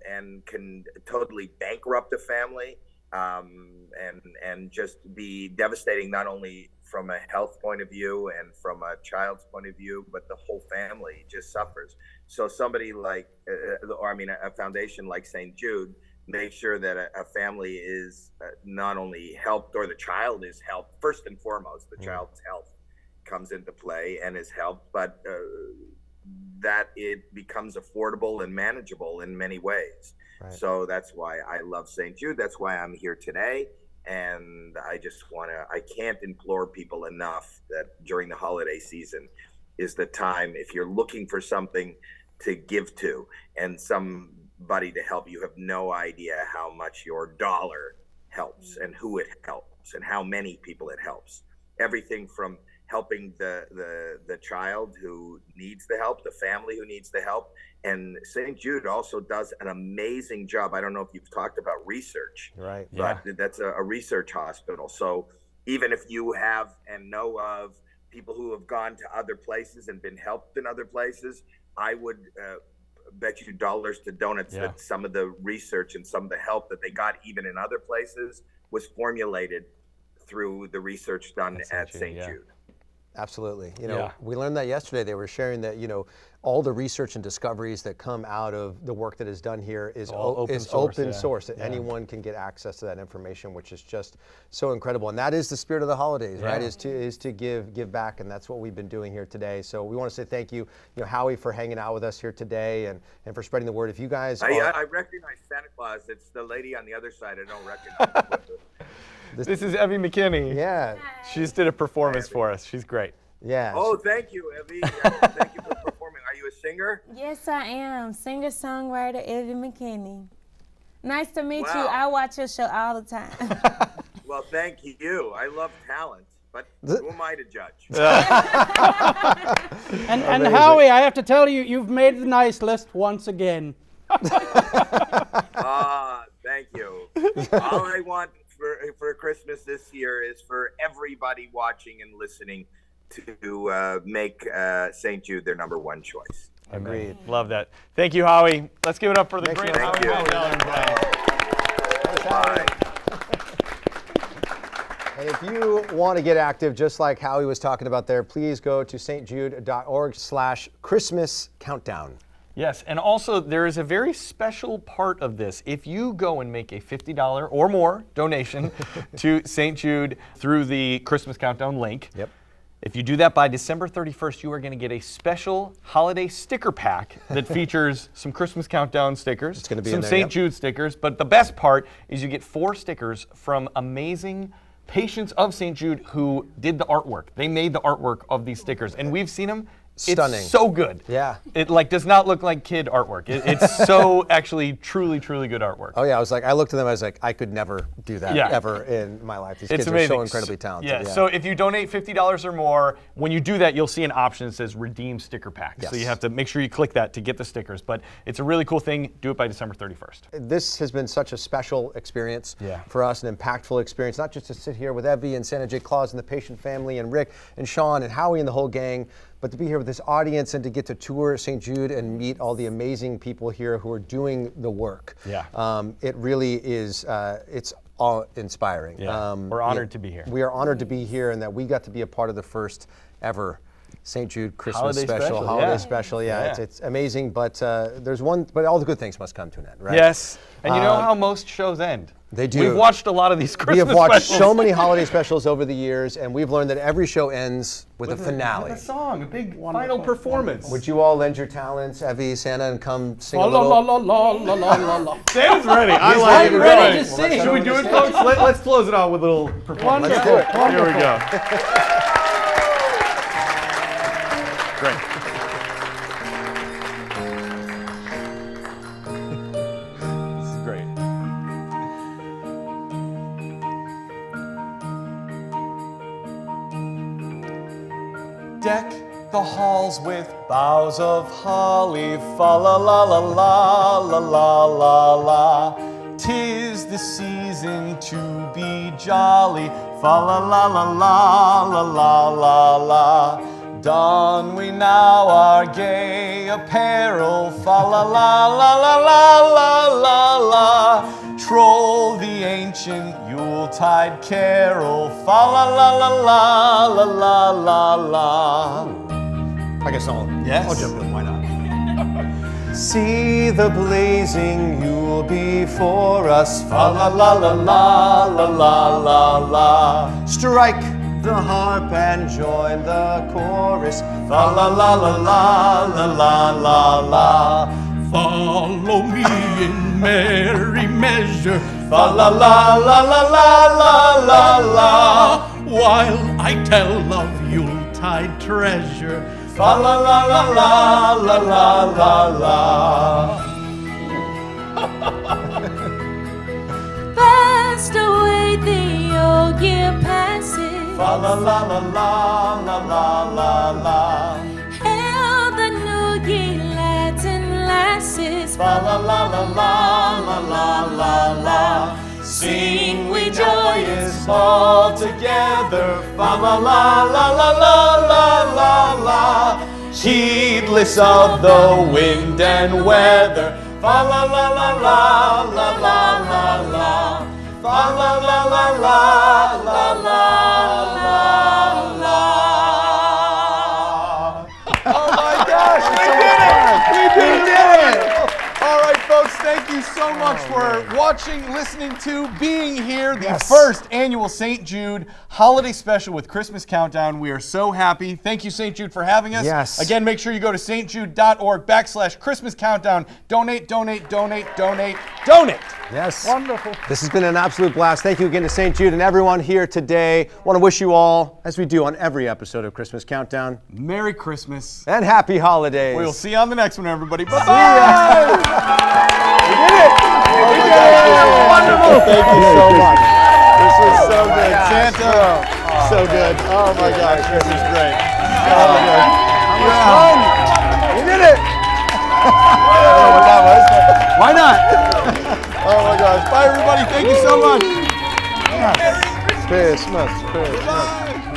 And can totally bankrupt a family, and just be devastating, not only from a health point of view and from a child's point of view, but the whole family just suffers. So somebody like, a foundation like St. Jude makes sure that a family is not only helped, or the child is helped. First and foremost, the child's health comes into play and is helped, but that it becomes affordable and manageable in many ways. Right. So that's why I love St. Jude. That's why I'm here today. And I can't implore people enough that during the holiday season is the time, if you're looking for something to give to and somebody to help, you have no idea how much your dollar helps and who it helps and how many people it helps. Everything from helping the child who needs the help, the family who needs the help. And St. Jude also does an amazing job. I don't know if you've talked about research, right? But that's a research hospital. So even if you have and know of people who have gone to other places and been helped in other places, I would bet you dollars to donuts that some of the research and some of the help that they got even in other places was formulated through the research done at St. Jude. Absolutely. We learned that yesterday. They were sharing that, all the research and discoveries that come out of the work that is done here is open source, that anyone can get access to that information, which is just so incredible. And that is the spirit of the holidays, right? Is to give back, and that's what we've been doing here today. So we want to say thank you, Howie, for hanging out with us here today and for spreading the word. If you guys I recognize Santa Claus. It's the lady on the other side I don't recognize. This is Evvie McKinney. Yeah. She just did a performance for us. She's great. Yeah. Oh, thank you, Evvie. Thank you for performing. Are you a singer? Yes, I am. Singer-songwriter Evvie McKinney. Nice to meet you. Wow. I watch your show all the time. Well, thank you. I love talent, but who am I to judge? And Howie, I have to tell you, you've made the nice list once again. Thank you. All I want for Christmas this year is for everybody watching and listening to make St. Jude their number one choice. Agreed. Love that. Thank you, Howie. Let's give it up for the great Thank you. Bye. And if you want to get active, just like Howie was talking about there, please go to stjude.org/Christmas countdown. Yes, and also there is a very special part of this. If you go and make a $50 or more donation to St. Jude through the Christmas Countdown link, if you do that by December 31st, you are going to get a special holiday sticker pack that features some Christmas Countdown stickers, it's going to be some St. Jude stickers, but the best part is you get 4 stickers from amazing patients of St. Jude who did the artwork. They made the artwork of these stickers, and we've seen them. Stunning. It's so good. Yeah. It does not look like kid artwork. It's so actually truly good artwork. Oh yeah, I looked at them, I was like, I could never do that ever in my life. These kids amazing. are so incredibly talented. Yeah, so if you donate $50 or more, when you do that, you'll see an option that says redeem sticker pack. Yes. So you have to make sure you click that to get the stickers, but it's a really cool thing. Do it by December 31st. This has been such a special experience for us, an impactful experience, not just to sit here with Evvie and Santa J. Claus and the patient family and Rick and Sean and Howie and the whole gang, but to be here with this audience and to get to tour St. Jude and meet all the amazing people here who are doing the work. Yeah. It really is, it's awe-inspiring. Yeah. We're honored to be here. We are honored to be here and that we got to be a part of the first ever St. Jude Christmas holiday special. Yeah. It's amazing, but but all the good things must come to an end, right? Yes, and you know how most shows end. They do. We've watched a lot of these Christmas specials. We have watched so many holiday specials over the years, and we've learned that every show ends with a finale. With a song, a big final performance. Would you all lend your talents, Evvie, Santa, and come sing a La little? la la la la la la la. Santa's ready. I'm ready to sing. Should we do it, folks? Let's close it out with a little performance. Let's do it. Here we go. Great. This is great. Deck the halls with boughs of holly, fa la la la la la la la la. 'Tis the season to be jolly, fa la la la la la la la la. Don we now our gay apparel, fa la la la la la la la la. Troll the ancient Yuletide carol, fa la la la la la la la la. I guess I'll jump in, why not? See the blazing Yule before us, fa la la la la la la la la. Strike the harp and join the chorus. Fa la la la la la la la la. Follow me in merry measure. Fa la la la la la la la la. While I tell of Yuletide treasure. Fa la la la la la la la la. Fast away the old year passes. Fa la la la la la la la la. Hail the new year lads and lasses. Fa la la la la la la la la. Sing we joyous all together. Fa la la la la la la la la. Heedless of the wind and weather. Fa la la la la la la la la. Fa la la la la la la la la. Oh my gosh, We did it! All right, folks, thank you so much for watching, listening to, being here. The first annual St. Jude holiday special with Christmas Countdown. We are so happy. Thank you, St. Jude, for having us. Yes. Again, make sure you go to stjude.org/Christmas Countdown. Donate, donate, donate, donate, donate. Yes. Wonderful. This has been an absolute blast. Thank you again to St. Jude and everyone here today. Want to wish you all, as we do on every episode of Christmas Countdown, Merry Christmas. and happy holidays. We'll see you on the next one, everybody. Bye-bye. We did it! Oh my gosh, wonderful! Thank you so much. This was so good. Santa, so good. Oh my gosh, this is great. Oh my gosh. Fun! We did it! I don't know what that was, but why not? Oh my gosh. Bye, everybody. Thank you so much. Christmas, Christmas.